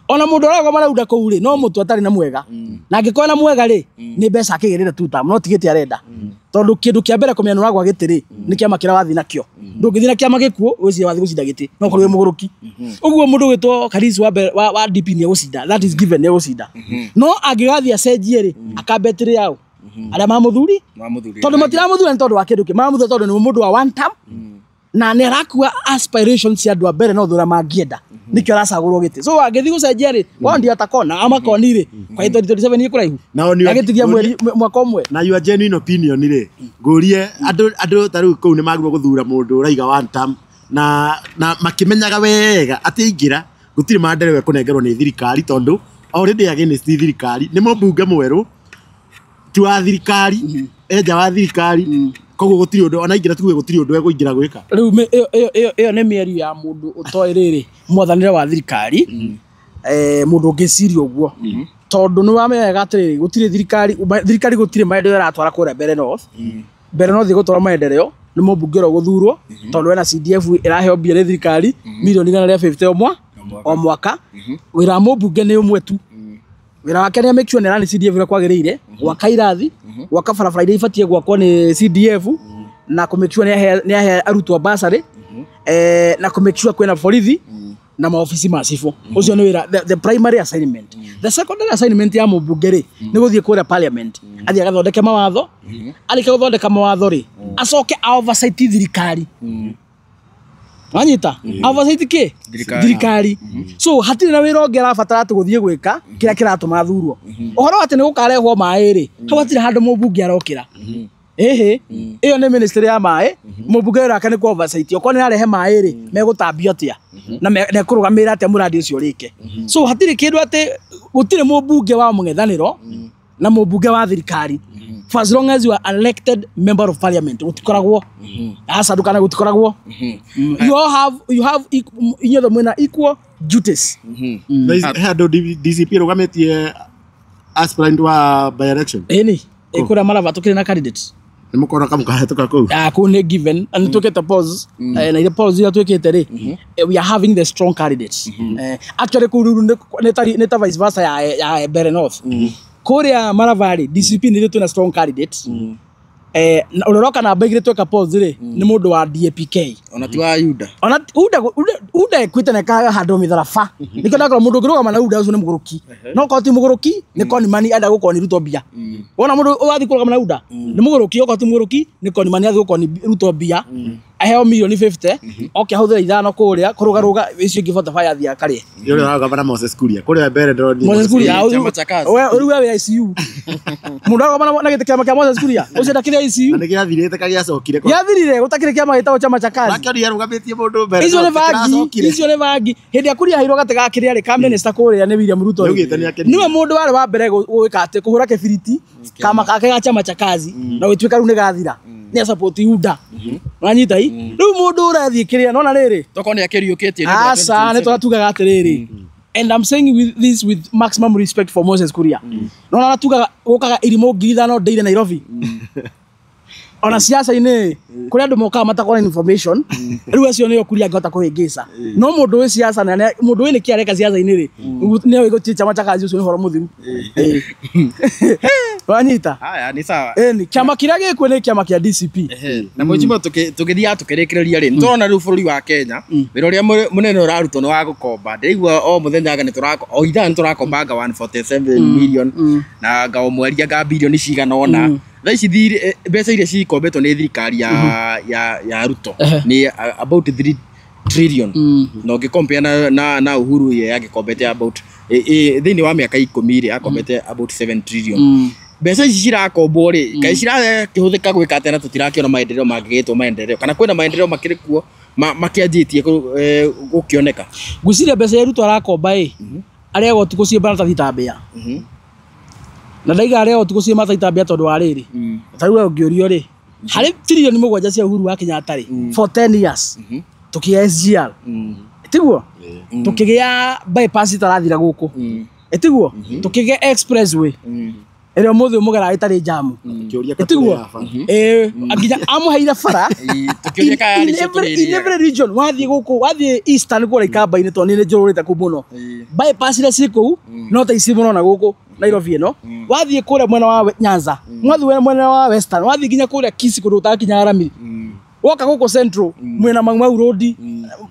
ona mundu arago marauda kuu ri no mutu atari na mwega na angikona mwega ri ni mbeca akigirira tutam no tigiti arenda tondu kindu kia mbere kumenya nuragwa gitiri ni kiama kira wathi nakio ndungithi na kiama gikuo uci wathi gucinda giti no korwe muguruki uguo mundu gwetwo Karis wa DP ni gucinda that is given ni gucinda no angigathi acenjie ri akambetire yao aria mamuthuri tondu matiramuthura tondu wa kindu ki mamuthura tondu ni mundu wa one term na ni arakua aspirations cia andu a Mbeere North uria mangienda nikio aracagurwo giti so angithi gucenjia ri wondi atakona amakoni ri kwa 2027 ni kuraihu agitigia mweri mwaka umwe na your genuine opinion ri ngurie andu tariu kuu ni magirwo guthura mundu uraiga one term na makimenyaga wega ati ingira gutire manderewe kunengerwo ni thirikari tondu already against thirikari ni mbunge mweru ti wa thirikari eja wa thirikari koguo gutiri undu ona ingira tuwe gutiri undu eguingira gwika riu iyo ni mierio ya mundu utoi riri mwathanire wa thirikari mundu ngiciria uguo tondu ni wamenya atiri gutiri thirikari gutiri maendeleo aratwara kuria Mbeere North gutwara maendeleo ni mbunge ro guthurwo tondu ena CDF iraheo mbia thirikari milioni 150 o mwaka wira mbunge ni umwe tu wira wake ni make sure ni rani CDF ira kwagirire gwaka irathi gwaka barabara iria ibatie gwakwo ni CDF na ku make sure ni ahe arutwo basari na ku make sure kwena borithi na maofisi macifu ucio ni wira the primary assignment the secondary assignment ya mbunge ri ni guthie kuria parliament athie agathondeke mawatho alike guthondeka mawatho ri acoke oversight thirikari wanyita oversight ki thirikari so hatire na wira ongera batara ati guthie gwika kira kiratuma thurwo uhoro ati ni gukarehwo mai ri hawatire handu mbunge arokira iyo ni ministry ya mai mbunge rake ni ku oversight okone arehe mai ri megutambio atia na ne kurugamira atia muradi ucio rike so hatire kindu ati gutire mbunge wa mung'ethaniro na mbunge wa thirikari for as long as you are elected member of parliament utikoragwo asa dukana utikoragwo you have inyo mwena equal duties hado DCP rugametie aspirant wa by election ni ikura mara tukire na candidates ni mukora kamukahetuka ku ku ne given and tuketa pause na ile pause ya tukete ri we are having the strong candidates actually ku ne ta vice versa ya Mbeere North kuria Maravari DCP ni tuna strong candidates uroroka na bagire toka pause ri ni mundu wa DAPK ona ti wa Yuda uda ekwite na kaga hando mitharafa niko ndakora mundu ngirugama na uda ucio ni muguruki no ko ti muguruki ni koni mani ada gukoni Ruto bia wona mundu wathi kurugama na uda ni muguruki ko ti muguruki ni koni mani athi gukoni Ruto bia aheo milioni 50 oke ahũthĩra ithano kũrĩa kũrũgarũga icio ingĩ Spotify athia karĩ Ndio gavana Moses Kuria kũrĩa mbere ndo Moses Kuria Chama cha kazi. rĩu we ICU mũndũ agomana na gĩtĩ kĩama kĩa Moses Kuria ũcio ndakĩrĩ ICU na nĩkĩathirĩte kagĩacokire gĩathirire gũtakĩrĩ kĩama gĩtagwo chama cha kazi Rakĩori arũgamĩtie mũndũ mbere icio nĩ bangi hĩndĩ ya Kuria hairwo gatĩ gakĩrĩa rĩ ka minister kũrĩa nĩ William Ruto Nĩaugĩte nĩakĩrĩ. niwe mũndũ warĩ wa mbere gwĩka atĩ kũhũra kĩbiriti kama kake ga chama cha kazi na gũtuĩka rĩu nĩ gathira nĩ support UDA wanyita hii rĩu mũndũ ũrathiĩ kĩrĩa nona rĩrĩ Toko nĩ akĩriũkĩtie asa nĩ twatugaga atĩrĩrĩ and I'm saying with maximum respect for Moses Kuria nona natugaga gũkaga irimũ 5,000 daily Nairobi ona siasa-inĩ kũrĩa andũ mokaga matakorwo na information rĩu acio nĩo Kuria angĩhota kũhĩngĩca no mũndũ wĩ siasa na mũndũ wĩ nĩkĩ areka siasa-inĩ rĩ nĩwe gũtirĩ chama cha kazi ũcio nĩ ũhoro mũthiru wanyita haya ni sawa ni kĩama kĩrĩa gĩkuo nĩ kĩama kĩa DCP na mwĩjimo tũgĩthiaga tũkĩrĩkĩrĩria rĩ nĩtũrona rĩu bũrũri wa Kenya wĩra ũrĩa mũnene ũrarutwo nĩ wa gũkomba ndĩraigua o mũthenya anga o ithaa nĩtũrakomba anga 147 million na anga o mweri anga bilioni cigana ona thaa ici mbeca iria cikombetwo nĩ thirikari ya Ruto nĩ about 3 trillion na ũngĩcompare na Uhuru ye agĩkombete about thĩinĩ wa mĩaka 10 rĩ akombete about 7 trillion mbeca ici cirakombwo rĩ kaĩ cirakĩhũthĩka gwĩka atĩ na tũtirakĩona maendeleo mangĩgĩtwo maendeleo kana kwĩna maendeleo makĩrĩ kuo makĩanjĩtie gũkĩoneka ngwĩciria mbeca ya Ruto arakomba arĩa gotukũ ciĩmbana ta thitambĩa na ndaiga arĩa gotukũ ciĩmbana ta thitambĩa tondũ wa rĩrĩ tarĩu ũngĩũrio rĩ harĩ trilioni 7 cia Uhuru wa Kenyatta rĩ for 10 years tukĩgĩa SGR tiguo tukĩgĩa bypass itarathira gũkũ tiguo tukĩgĩa expressway ĩrĩa mũthĩ mũgera ĩtarĩ jamu tiguo nginya amũheire bara in every region wathiĩ gũkũ wathiĩ eastern kũrĩa ikamba-inĩ tondũ nĩ njũrĩte kũu mũno bypass iria ciĩ kũu no ta ici mũno na gũkũ Nairobi ĩno wathiĩ kũrĩa mwena wa Nyanza wathiĩ mwena wa western wathiĩ nginya kũrĩa Kisii kũndũ utakinya Ramiri woka gũkũ central mwena Mau Road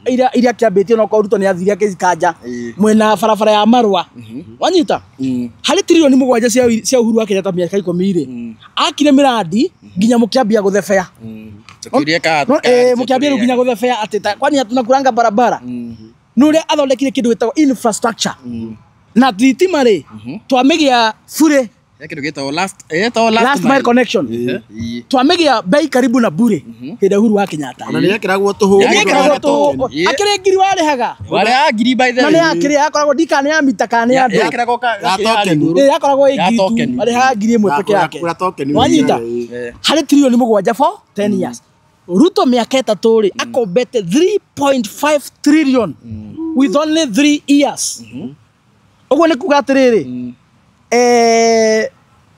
iria kĩambĩtio na Ruto nĩ athiri akĩkanja mwena barabara ya Marwa wanyita harĩ trilioni 7 cia Uhuru wa Kenyatta mĩaka 10 rĩ akire miradi nginya mũkĩambia gũthebea mũkĩambia nginya gũthebea atĩ kwani hatuna kuranga barabara nũrĩa athondekire kĩndũ gĩtagwo infrastructure na thitima rĩ twamĩgĩa bure last mile connection twamĩgĩa bei karibu na bure hĩndĩ Uhuru wa Kenyatta na nĩ ekĩragwo tũhũ akĩrĩ ngiri warĩhaga warĩhaga ngiri by the way na nĩ akĩrĩ akoragwo ndikane ya mita kana ya andũ akoragwo ĩngitu warĩhaga ngiri ĩmwe peke yake wanyita harĩ trilioni 7 for 10 years Ruto mĩaka 3 rĩ akombete 3.5 trillion with only 3 years ũguo nĩ kuga atĩrĩrĩ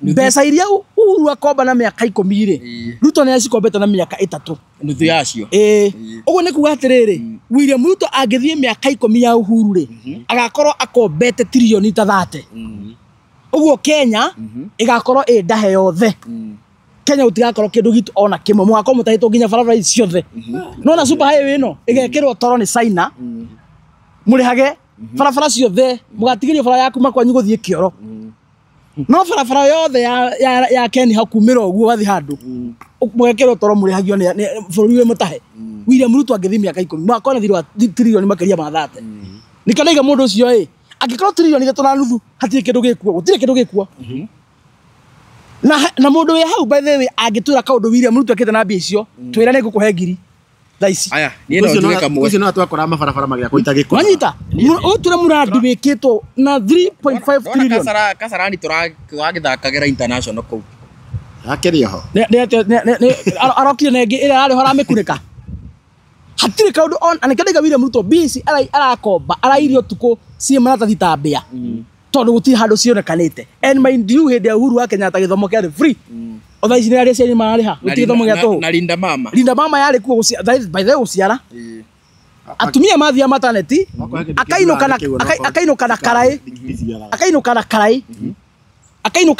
mbeca iria Uhuru akomba na mĩaka 10 rĩ Ruto nĩ acikombete na mĩaka 3 nuthu yacio ũguo nĩ kuga atĩrĩrĩ William Ruto angĩthiĩ mĩaka 10 ya Uhuru rĩ agakorwo akombete trilioni ta 30 ũguo Kenya ĩgakorwo ndahe yothe Kenya gũtigakorwo kĩndũ gitu ona kĩmwe mũgako mũtahĩtwo nginya barabara ici ciothe no na super highway ĩno ĩgekĩrwo toro nĩ China mũrĩhage barabara ciothe mũgatigĩrio bara yaku makwanyu gũthiĩ kĩoro no barabara yothe ya Kenya hakumĩra ũguo wathi handũ mũgekĩrwo toro mũrĩhagio nĩ bũrũri wĩ mũtahe William Ruto angĩthiĩ mĩaka 10 mwakona thirwa trilioni makĩria ma 30 nĩkanaiga mũndũ ũcio angĩkorwo trilioni 3 na nuthu hatirĩ kĩndũ gĩkuo gũtirĩ kĩndũ gĩkuo na mũndũ wĩ hau by the way angĩtwĩra kaũndũ William Ruto akĩte na mbia icio twĩra nĩ ngũkũhe ngiri thaici aya niĩ no nduĩka mwe ũcio no atwakora mabarabara magĩakwo itagĩkwo wanyita ũtura mũrandi wĩkĩtwo na 3.5 trillion Kasarani tũragĩthakagĩra international kũu akĩrĩ ho arokire na ĩngĩ ĩrĩa arĩ ho aramĩkunĩka hatirĩ kaũndũ anĩkĩndĩga William Ruto BC arakomba arairio tukũ ciĩ maratathi ta mbĩa tondũ gũtirĩ handũ cionekanĩte and mind you hĩndĩ ya Uhuru wa Kenyatta gĩthomo kĩarĩ free otha ici nĩ arĩa ciarĩ mararĩha gũtirĩ gĩthomo gĩa tũhũ na Linda Mama yarĩ kuo by the way gũciara atumia mathia mataneti akainũka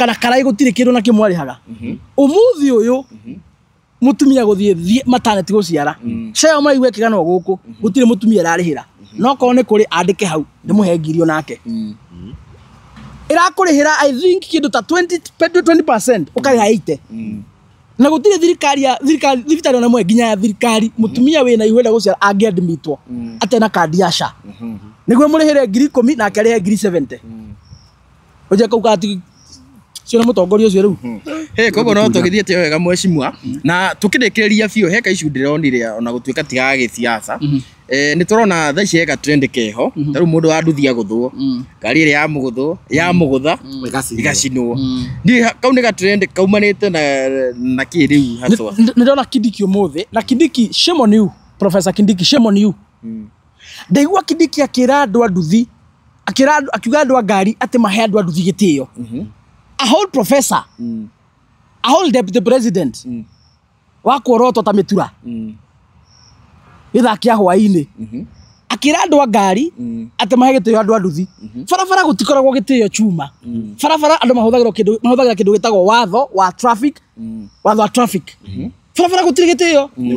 na karai gũtirĩ kĩndũ na kĩmwe arĩhaga ũmũthĩ ũyũ mũtumia gũthiĩ mataneti gũciara ceo maraigua kĩgano gũkũ gũtirĩ mũtumia ararĩhĩra no korwo nĩ kũrĩ andĩke hau ndĩmũhe ngiri onake ĩrakũrĩhĩra I think kĩndũ ta 20% ũkarĩha 80 na gutire thirikari thibitari ona mwe nginya ya thirikari mutumia wina iwenda guciara angiadmitwo atena kandi ya SHA niguo murihire 10,000 na akarihe 70,000 oje kauka ati cio mutongoria ucio riu koguo no tugithiete wega mweshimwa na tukirekereria biu heka icu ndironire ona gutuika tiga giciaca ni turona tha ici heka trend keho taru mundu wa nduthia guthwo ngari ire ya mugutha igacinwo ndi kau ni ga trend kaumanite na ki riu haswa ndona Kindiki umuthi na Kindiki shame on you Professor Kindiki shame on you ndaigua Kindiki akira andu anduthi akiuga andu a ngari ati mahe andu anduthi gitio a whole professor a whole deputy president wa kuoroto ta mitura ithakia hwaini akira andu a ngari ati mahe gitio andu anduthi barabara gutikoragwo gitio chuma barabara andu mahuthagira kindu gitagwo watho wa traffic barabara gutire gitio ni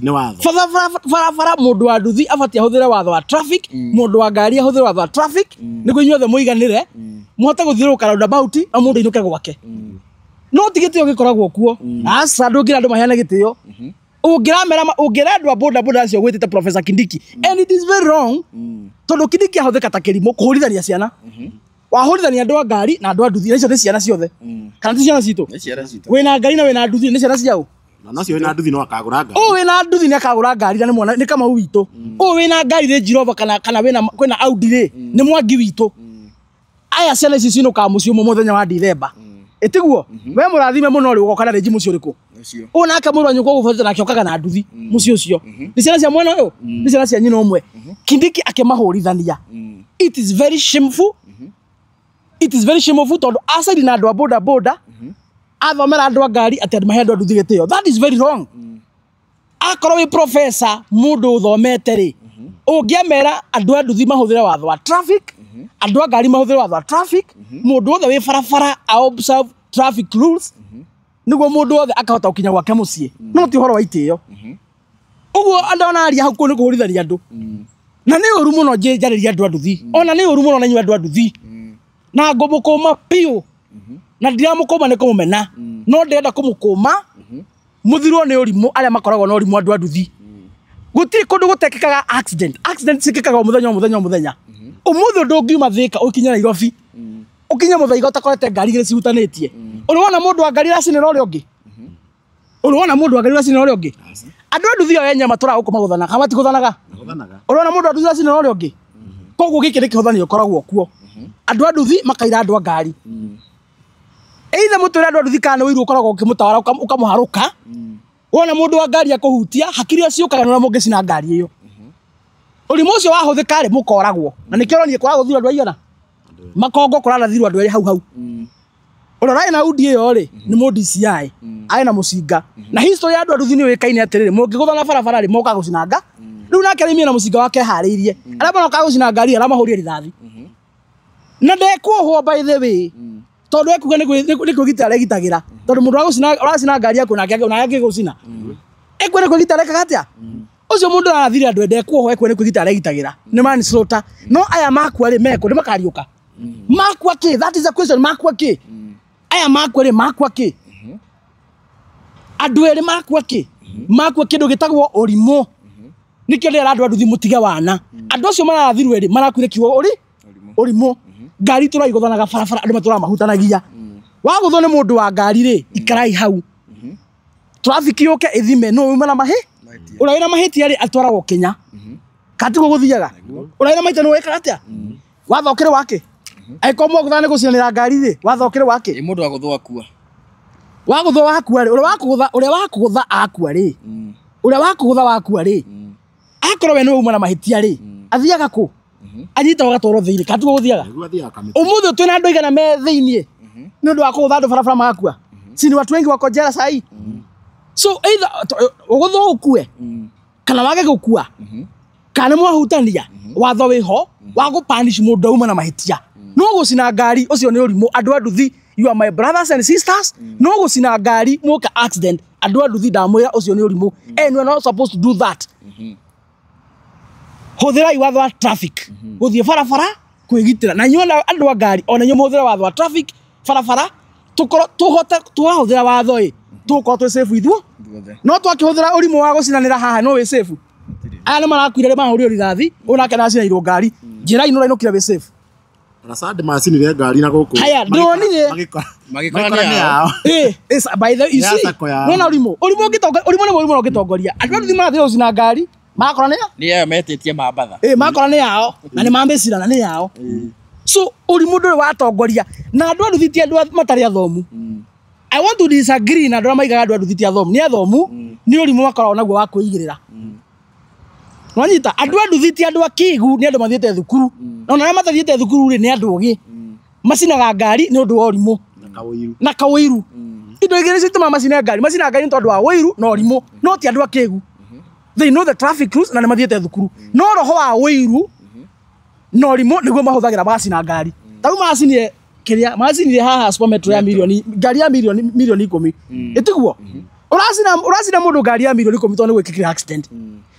watho barabara mundu wa nduthi abati ahuthire watho wa traffic mundu wa ngari ahuthire watho wa traffic niguo inyuothe muiganire muhote guthiruka roundabout na mundu inuke gwake no tigitio gikoragwo kuo asa ndungira andu maheana gitio ungira andu a boda acio gwitite Professor Kindiki and it is very wrong tondu Kindiki ahuthika ta kirimo kuhurithania ciana wahurithania andu a ngari na andu a nduthi icio ni ciana ciothe kana ti ciana citu wina ngari na wina nduthi ni ciana ciao na nacio wina nduthi no akagura ngari wina nduthi ni akagura ngari na mwana ni kama witu wina ngari Range Rover kana wina kwina Audi ri ni mwangi witu aya ciana ici cinuka mucio muthenya wa Dithemba etiguo we murathime muno ri ugoka na Range mucio riku una akamuru anyu ko gufatira nakio kaga na nduthi mucio ucio ni ciana cia mwana uyu ni ciana cia nyina umwe Kindiki akimahurithania it is very shameful tondu asari na andu a boda athomera andu a ngari ati andu mahe andu nduthi gitio that is very wrong akorwo wi professor mundu uthomete ri ungiamera andu a nduthi mahuthire watho wa traffic andu a ngari mahuthire watho wa traffic mundu othe wi barabara a observe traffic rules niguo mundu othe akahota gukinya gwake mucii no ti horo wa itio uguo andu onaria hau ni kuhurithania andu na ni uru muno njariria andu a nduthi ona ni uru muno na nyu andu a nduthi na ngomukuma piu na ndiramukuma ni kumumena no ndenda kumukuma muthirwo ni urimu aria makoragwo na urimu andu a nduthi gutiri kundu gutekekaga accident cikikaga muthenya umuthi ndungiuma Thika ukinya Nairobi ukinya muthaiga utakorete ngari igiri cihutanitie uriwona mundu wa ngari racinira uria ungi andu a nduthi o enya matura gukuma guthana kana matiguthanaga uriwona mundu wa nduthi racinira uria ungi koguo giki ni kihuthanio koragwo kuo andu a nduthi makaira andu a ngari either mutura andu a nduthi kana wiru ukoragwo ukimutawara ukamuharuka wona mundu wa ngari akuhutia hakiri aciukaga na mungi cina ngari iyo urimu ucio wahuthika ri mukoragwo na nikionie kwa guthira andu aigana makongo kurana thiru andu eri hau urorai na Audi iyo ri ni mu DCI ai na mucinga na history ya andu a nduthi ni wikaine atiriri mungiguthana barabara ri moka gucinanga riu nake rimie na mucinga wake hariirie aria moka gucina ngari ara mahuria rithathi na ndekuohwo by the way tondu ekuga ni kwigita aregitagira tondu mundu uracina ngari yaku nake gucina ekwe ni kwigita arekaga atia ucio mundu arathire andu ndekuohwo ekwe ni kwigita aregitagira ni man slaughter no aya makua ri meko ni makariuka makua ki that is a question makua ki aya makua ri makua ki andu eri makua kindu gitagwo urimo nikio ndira andu nduthi mutige wana andu acio marathirwe ri marakuire kiwo urimo ngari turaiguthanaga barabara andu matura mahutanagia waguthwo ni mundu wa ngari ri ikarai hau traffic yoke ithime no uma na mahi uraina mahitia ri atwaragwo Kenya katigo guthiaga uraina maita no weka atia wathokire wake aikomwo guthana gucinira ngari ri wathokire wake ni mundu waguthwo akua ri uria wakugutha akua ri uria wakugutha wakua ri akorwo we no uma na mahitia ri athiaga ku anyita wagatoro thiini katigo guthiaga umuthi twina andu igana me thiini ni ndu wa kugutha andu barabara magakua si ni watu wengi wako jela sai so either uguthwo ukue kana wage gukua kana mwahutania watho wiho wa gupanish mundu uma na mahitia no gucina ngari ucio ni urimu andu a nduthi you are my brothers and sisters no gucina ngari muka accident andu a nduthi ndamwira ucio ni urimu and we are not supposed to do that huthira watho wa traffic guthie barabara kwigitira na nyona andu a ngari ona nyu muthira watho wa traffic barabara tuhote tuhuthira watho tuko twi safe ithuo no twakihuthira urimu wa gucinanira haha no wi safe aya ni marakuire mahuri rithathi unake na cinairwo ngari njira ino rainukire wi safe na sande macini re ngari na guku haya ndonire magikora ni yao by the you see no na urimu ni urimu ugitongoria andu andu thimathira ucina ngari makora ni yao metetie mabatha makora ni yao na ni mambicirana ni yao so urimu nduri watongoria na andu andu thitie andu matari athomu I want to disagree na ndora maigaga andu thitie athomu ni athomu ni urimu makorwo naguo wa kuigirira Wanyita andu thitie andu akigu ni andu mathiete thukuru na ona mathiete thukuru ri ni andu ogi macinaga ngari ni undu wa urimu na kawiru indo igiri cituma macina ngari ni tondu wa wiru na urimu no ti andu akigu they know the traffic rules na ni mathiete thukuru no roho wa wiru na urimu niguo mahuthagira macina ngari tau macinire kiria macinire haha supermetro ya milioni ngari ya milioni 10 itiguo uracina mundu ngari ya milioni 10 tondu gwikikira accident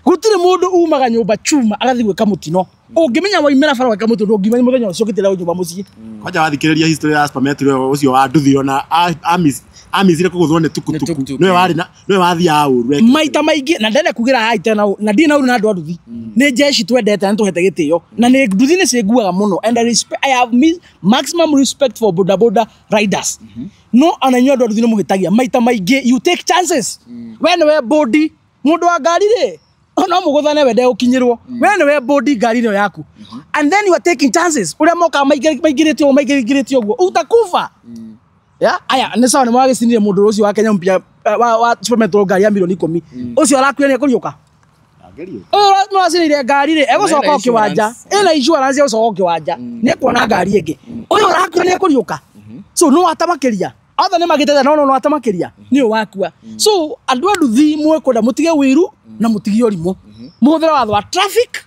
gutire mundu umaga nyumba chuma agathi gwika mutino ungimenya waimera fara gwika mutino ungimenya muthenya ucio gitira nyumba mucii kwaja wathikiriria history ya supermetro ucio wa nduthio na amizire kuguthwo ni tukutuku niwe wathia uru maita maingi na ndene kugira hai tena na ndina uru na andu anduthi ni jeshi twendete na tuhete gitio na ni nduthi ni ciguaga muno and I have maximum respect for boda riders no ananyo andu anduthi ni muhitagia maita maingi you take chances when we body mundu wa ngari ri no muguthane wende ukinyirwo we body ngari ino yaku and then you are taking chances uria moka maigiritio guo utakufa ya aya ni sawa ni mwagicinire mundu ucio wa Kenya mpya wa supermetro ngari ya milioni 10 ucio arakuire ni kuriuka mwacinire ngari ri egucoka kiwanja ina insurance ya gucoka kiwanja ni kuona ngari ingi uyu arakuire ni kuriuka so no atamakiria othe ni magitete no atamakiria ni wakua so andu thi mwekwenda mutige wiru na mutige urimu muhuthira watho wa traffic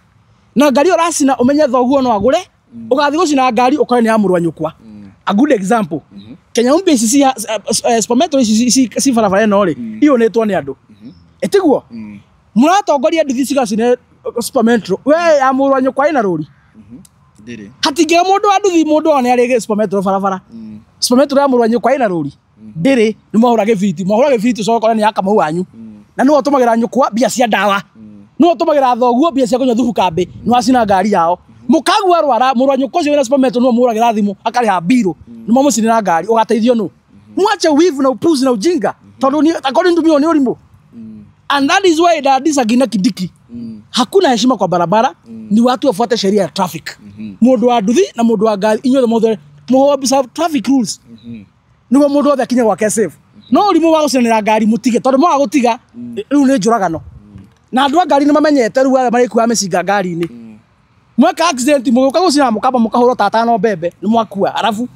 na ngari uracina umenye thoguo no agure ugathi gucina ngari ukore ni amurwa nyukwa a good example Kenya MPCC supermetro si barabara no ri iyo netwo ni andu etiguo muratongoria nduthi cigacine supermetro we amurwa nyukwa ina ruri ndiri hatingira mundu anduthi mundu one arege supermetro barabara supermetro amurwa nyukwa ina ruri ndiri ni mahurage fiti so kora ni akamau wanyu na no tumagira nyukwa bia cia ndawa no tumagira thoguo bia cia kunya thubu kambe no acina ngari yao mukagua rwara murwa nyukwa cio na supermetro no muragira thimu akari ha biro no mamucinira ngari ugateithio no mwache wivu na upuzi na ujinga tondu ni according to me ni urimu and that is why that is agina kidiki hakuna heshima kwa barabara ni watu wafuate sheria ya traffic mundu wa nduthi na mundu wa ngari inyuothe mothe observe traffic rules niguo mundu wothe akinya gwake safe no urimu wa gucinira ngari mutige tondu mwa gutiga riu ni njuragano na andu a ngari ni mamenyete riu wale mari kuwa mecinga ngari ni mweka accident muguka gucina mukamba mukahurwo tata no bebe ni mwakua arafu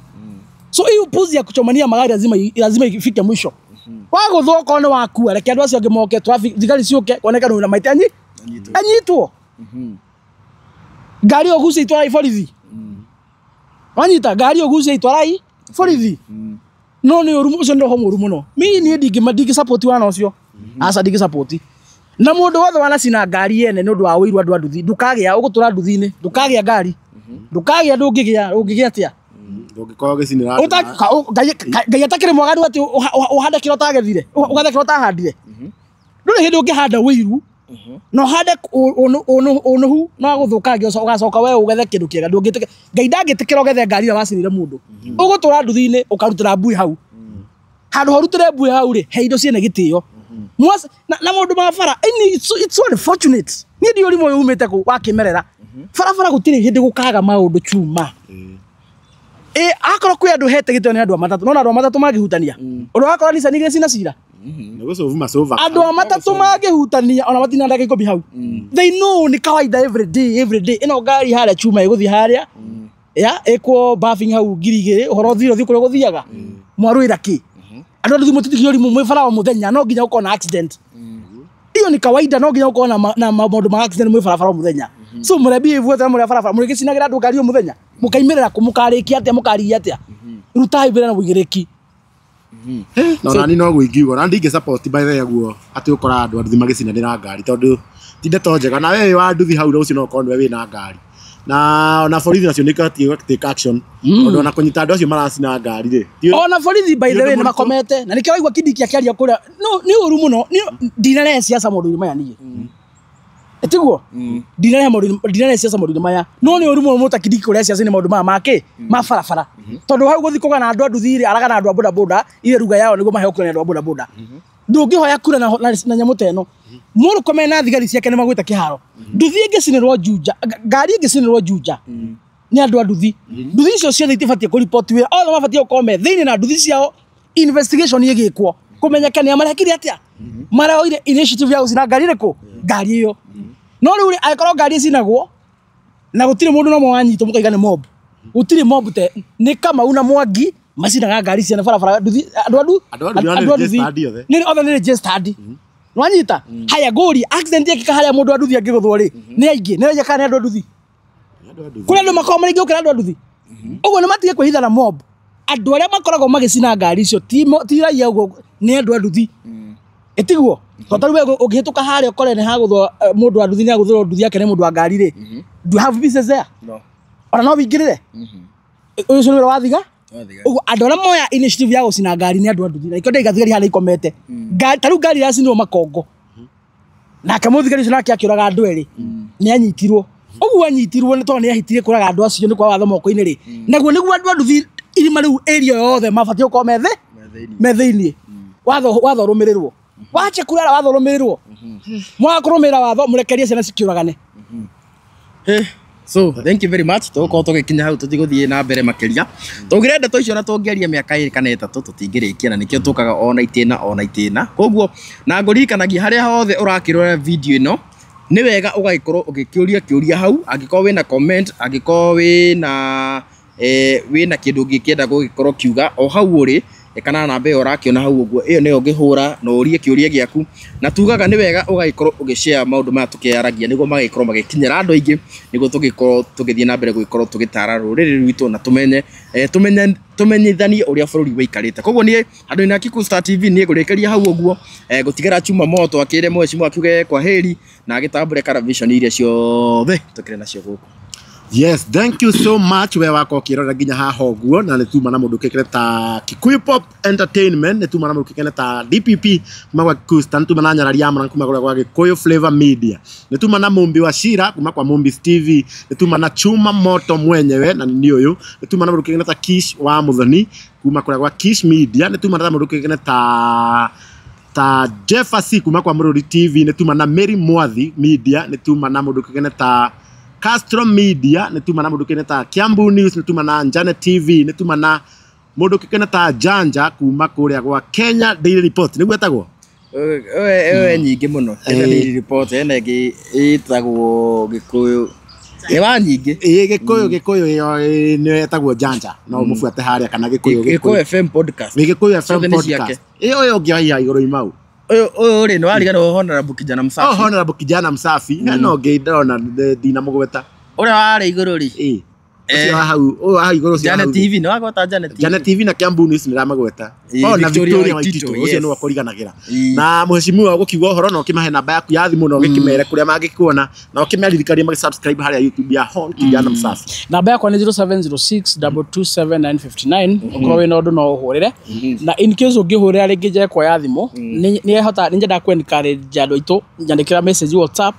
so hiyo puzi ya kuchomania magari lazima ifike mwisho waguthwo kone wakua reke andu acio angi moke traffic thigari ciuke kuonekana una maita anyitwo ngari ogucia itwara iborithi wanyita ngari ogucia itwara iborithi no ni urumu ucio ndoho muru muno mi ni ndingi support wana ucio asa ndingi support na mundu wothe wanacina ngari yene ni undu wa wiru andu anduthi ndukagia ugutura nduthi-ini ndukagia ngari ndukagia ndungigia atia ndungikorwo gicinira ngai atakire mwaganu ati uhande kiro tagethire ugathe kiro tahandire nduri hindi ungihanda wiru no hande onuhu no guthukangia ugacoka we ugethe kindu kiega ndungitike ngai ndangitikira ugethe ngari na wacinire mundu ugutura nduthi-ini ukarutira mbui hau handu horutire mbui hau ri he indo ciene gitio na mundu mabara it's so unfortunate ni ndi uri moyo umite ku wakimerera barabara gutiri hindi gukaga maundu chuma akoro kwi andu hete gitio ni andu matatu no andu matatu magihutania undu akoro ni sanigire cina cira negosovu masova andu matatu magihutania ona matina ndake ikobi hau they know ni kawaida every day ino ngari haria chuma iguthi haria ya ekwo buffing hau ngirigire uhoro thiro thi kuria guthiaga mwaruira ki andu nduthi mutitigio rimu mwifara wa muthenya no nginya uko na accident iyo ni kawaida no nginya uko na maundu ma accident mwifara wa muthenya so murebi ivuota muri barabara muri gicinagira andu ngari muthenya mukaimerera kumukarikia atia mukarigia atia rutai bira na wigiriki no nani no guingiugo na ndingi support by the guo ati ukora andu nduthi magicinira ngari tondu tinde to njega na wewe wa nduthi hau ucio no konwe wina ngari na ona borithi nacio nä ikatie take action tondå ona kå nyita andå acio maracina ngari rä ona borithi by the way nä makomete na nä kä waigua Kindiki akiaria kå rä a nä å ru må no ndinarehe ciaca maå ndå maya niä etiguo ndinarehe ciaca maå ndå maya no nä å ru må no må ta Kindiki kå rehe ciaca nä maå ndå maya makä ma barabara tondå hau gå thi kå gana andå a nduthi rä aragana andå a bodaboda ire ruga yao nä guo mahe å andå a bodaboda ndå ngä hoya kura na nyamå ta ä no må rå kome na thigari ciake nä magwä te kä haro nduthi ä ngä cinä rwo Juja ngari ä ngä cinä rwo Juja nä andå a nduthi nduthi icio ciothe itibatiä kå riboti wä ra othe mabatiä gå korwo me thä inä na nduthi ciao investigation ä gä kwo kå menyekania marekire atä a mareoire initiative ya gå cina ngari rä kå ngari ä yo no rä u angäkorwo ngari ä cinagwo na gå tirä må ndå nomwe wanyitwo må kaiga nä mob gå tirä mob te nä Kamau na Mwangi macinaga ngari ciana barabara nduthi andå a nduthi othe nä registered nwanyita haya ngåri accident yekika harä a må ndå a nduthi angä gå thwo rä nä aingä nä renya kana nä andå a nduthi kå rä andå makorwo marä ingä gå kä ra andå a nduthi å guo nä matige kwä hitha na mob andå arä a makoragwo magä cina ngari icio ti raia å guo nä andå a nduthi ätiguo tondå we å ngä hä tå ka harä a å kore nä hagå thwo må ndå wa nduthi nä agå thwo nduthi yake nä må ndå wa ngari rä do you have business there ona no wingä rä re å yå cio nä wä ra wathiga uguo andå arä a moya initiative ya gå cina ngari nä andå a nduthi na ikio ndä thigari harä ikomete ta rä u ngari iracinirwo makongo nake må thigari ũcio nake akä oraga andå erä nä anyitirwo å guo anyitirwo nä tondå nä ahitire kå raga andå acio nä kwa watho moko-inä rä naguo nä guo andå a nduthi irima rä u area yothe mabatiä gå korwo me thä inä watho rå mä rä rwo wache kurara watho rå mä rä rwo mwaga kå rå mä ra watho må rekerie ciana cikä åragane so thank you very much tugukorwo tugikinya hau tutiguthiĩ na mbere makĩria tũgire ndeto icio na tũngĩaria mĩaka ĩrĩ kana ĩtatũ tũtingĩrĩkia na nĩkĩo tũkaga ona itĩna koguo na ngũririkanagia harĩa hothe ũrakĩrora video ĩno nĩ wega ũgagĩkorwo ũgĩkĩũria kĩũria hau angĩkorwo wĩna comment angĩkorwo wĩna kĩndũ ũngĩkĩenda gũgĩkorwo kiuga o hau ũrĩ kana namba ĩyo ũrakĩona hau ũguo ĩyo nĩyo ũngĩhũra na ũrie kĩũria gĩaku na tugaga nĩ wega ũgagĩkorwo ũgĩshare maũndũ maya tũkĩaragia nĩguo magĩkorwo magĩkinyĩra andũ aingĩ nĩguo tũgĩkorwo tũgĩthiĩ na mbere gũgĩkorwo tũgĩtara rũrĩrĩ rwitũ na tũmenyithanie ũrĩa bũrũri wĩikarĩte koguo niĩ andũ na Kiku Star TV niĩ ngũrĩkĩria hau ũguo gũtigĩra Chuma Moto akĩre Mheshimiwa akiuge kwa heri na agĩtambũre television iria ciothe tũkĩrĩ nacio gũkũ. Yes, thank you so much we wako ukirora nginya haha ũguo na nĩ tuma na mũndũ kĩkĩre ta Kikuyu Pop Entertainment nĩ tuma na mũndũ kĩkĩre ta DPP kuma kwa Kiku Star nĩ tuma na Nyarari Amara kuma kwa Gikuyu Flavor Media nĩ tuma na Mumbi wa Shira kuma kwa Mumbi TV nĩ tuma na Chuma Moto mwenyewe na nĩ ũyũ nĩ tuma na mũndũ kĩkĩre ta Kish wa Muthoni kuma kwa Kish Media nĩ tuma na mũndũ kĩkĩre ta Jefferson kuma kwa Mururi TV nĩ tuma na Mary Mwathi Media nĩ tuma na mũndũ kĩkĩre ta Castro Media nĩ tuma na mũndũ kĩkĩre ta Kiambu News nĩ tuma na Janet TV nĩ tuma na mũndũ kĩkĩre ta Janja kuma kũrĩa gwa Kenya Daily Report nĩguo etagwo nyingĩ mũno Kenya Daily Report ena ĩngĩ ĩtagwo Gĩkũyũ wa nyingĩ Gĩkũyũ ĩyo nĩ etagwo Janja no mũbuate harĩa kana Gĩkũyũ FM podcast Gĩkũyũ FM podcast ĩyo ũngĩaiya igũrũ imau ũyũ rĩ nĩ warigana Honorable Kijana Msafi Honorable Kijana Msafi no ngĩndona ndina mũgweta ũrĩa warĩ igũrũ rĩ hau igũrũ Janet TV nĩ wagweta Janet TV na Kiambu News nĩ ramagweta na Victoria Waititũ ũcio nĩ wakũriganagĩra na Mheshimiwa gũkiuga ũhoro na ũkĩmahe namba yaku ya thimũ na ũgĩkĩmere kũrĩa mangĩkuona na ũkĩmeririkania magĩsubscribe harĩa YouTube ya Hon Kijana Msafi namba yakwa nĩ 0706227959 ũkorwo wĩna ũndũ no ũhũrĩre na in case ũngĩhũrĩra rĩngĩ njekwa ya thimũ nĩ nyendaga kũ-encourage andũ aitũ nyandĩkĩra message WhatsApp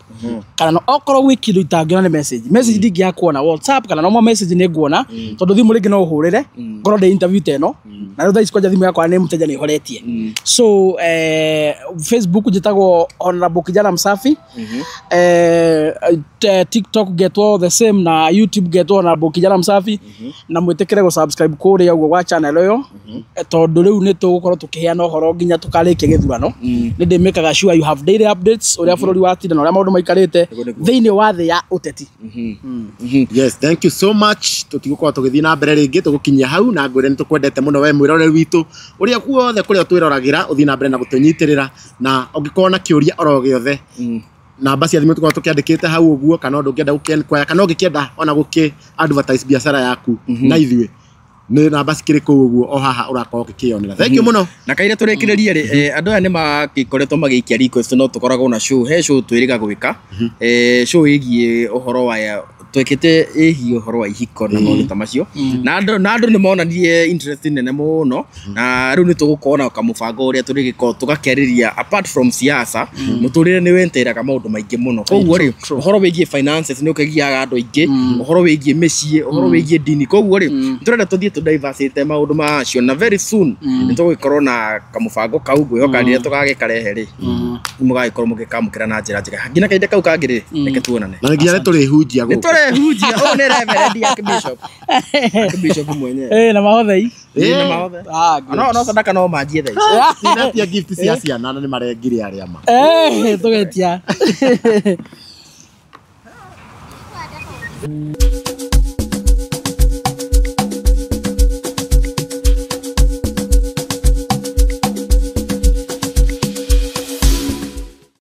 kana okorwo gwĩ kĩndũ itangĩona nĩ message ndingĩaga kuona WhatsApp kana no message nĩ nguona tondũ thimũ rĩngĩ no ũhũrĩre ngorwo ndĩ interview teno na rĩu thaa ici kwanja thimũ yakwa nĩ mũteja nĩ ĩhoretie so Facebook njĩtagwo Honorable Kijana Msafi TikTok getwo the same na YouTube getwo Honorable Kijana Msafi na mwĩtĩkĩre gũ-subscribe kũrĩa ũguo gwa channel ũyũ tondũ rĩu nĩ tũgũkorwo tũkĩheana ũhoro nginya tũkarĩkia gĩthurano nĩ ndĩmĩkaga sure you have daily updates ũrĩa bũrũri watinda na ũrĩa maũndũ maikarĩte thĩinĩ wa thĩ ya ũteti. Yes, thank you so much tutigũkorwo tũgĩthiĩ na mbere rĩngĩ tũgũkinyia hau na ngwĩre nĩ tũkwendete mũno we mwĩroreri witũ ũrĩa guothe kũrĩa twĩroragĩra ũthiĩ na mbere na gũtũnyitĩrĩra na ũngĩkorwo na kĩũria oro gĩothe namba cia thimũ tũkorwo tũkĩandĩkĩte hau ũguo kana ũndũ ũngĩenda gũkĩenquire kana ũngĩkĩenda ona gũkĩ advertise biacara yaku na ithuĩ nĩ namba cikĩrĩ kũu ũguo o haha ũrakorwo ũkĩkĩonera. Thank you mũno na kaire tũrĩkĩrĩrie rĩ andũ aya nĩ magĩkoretwo magĩikia request no tũkoragwo na show he show twĩrĩga gwĩka show ĩgiĩ ũhoro wa twekete ihio horo wa ihiko na maundu ta macio na andu ni monanie interest nene muno na riu ni tugukona kamubango uria turigiko tugakeriria apart from siasa muturire ni wenteraga maundu maingi muno koguo ri uhoro wigie finances ni ukagiaga andu aingi uhoro wigie micii uhoro wigie dini koguo ri turenda tuthie tu diversity maundu macio na very soon ni tugikorwo na kamubango kau ngwihoka rire tugagikarehe ri mugagikorwo mugikamukira na njira njega ngina kainde kau kangiri reke tuonane na nginya turi hunjia guku hujia o ne reverend Archbishop mwenyewe na mahothei na maothe no sadaka no manjie thai sinatia gift cia ciana na ni marengire aria ma tugetia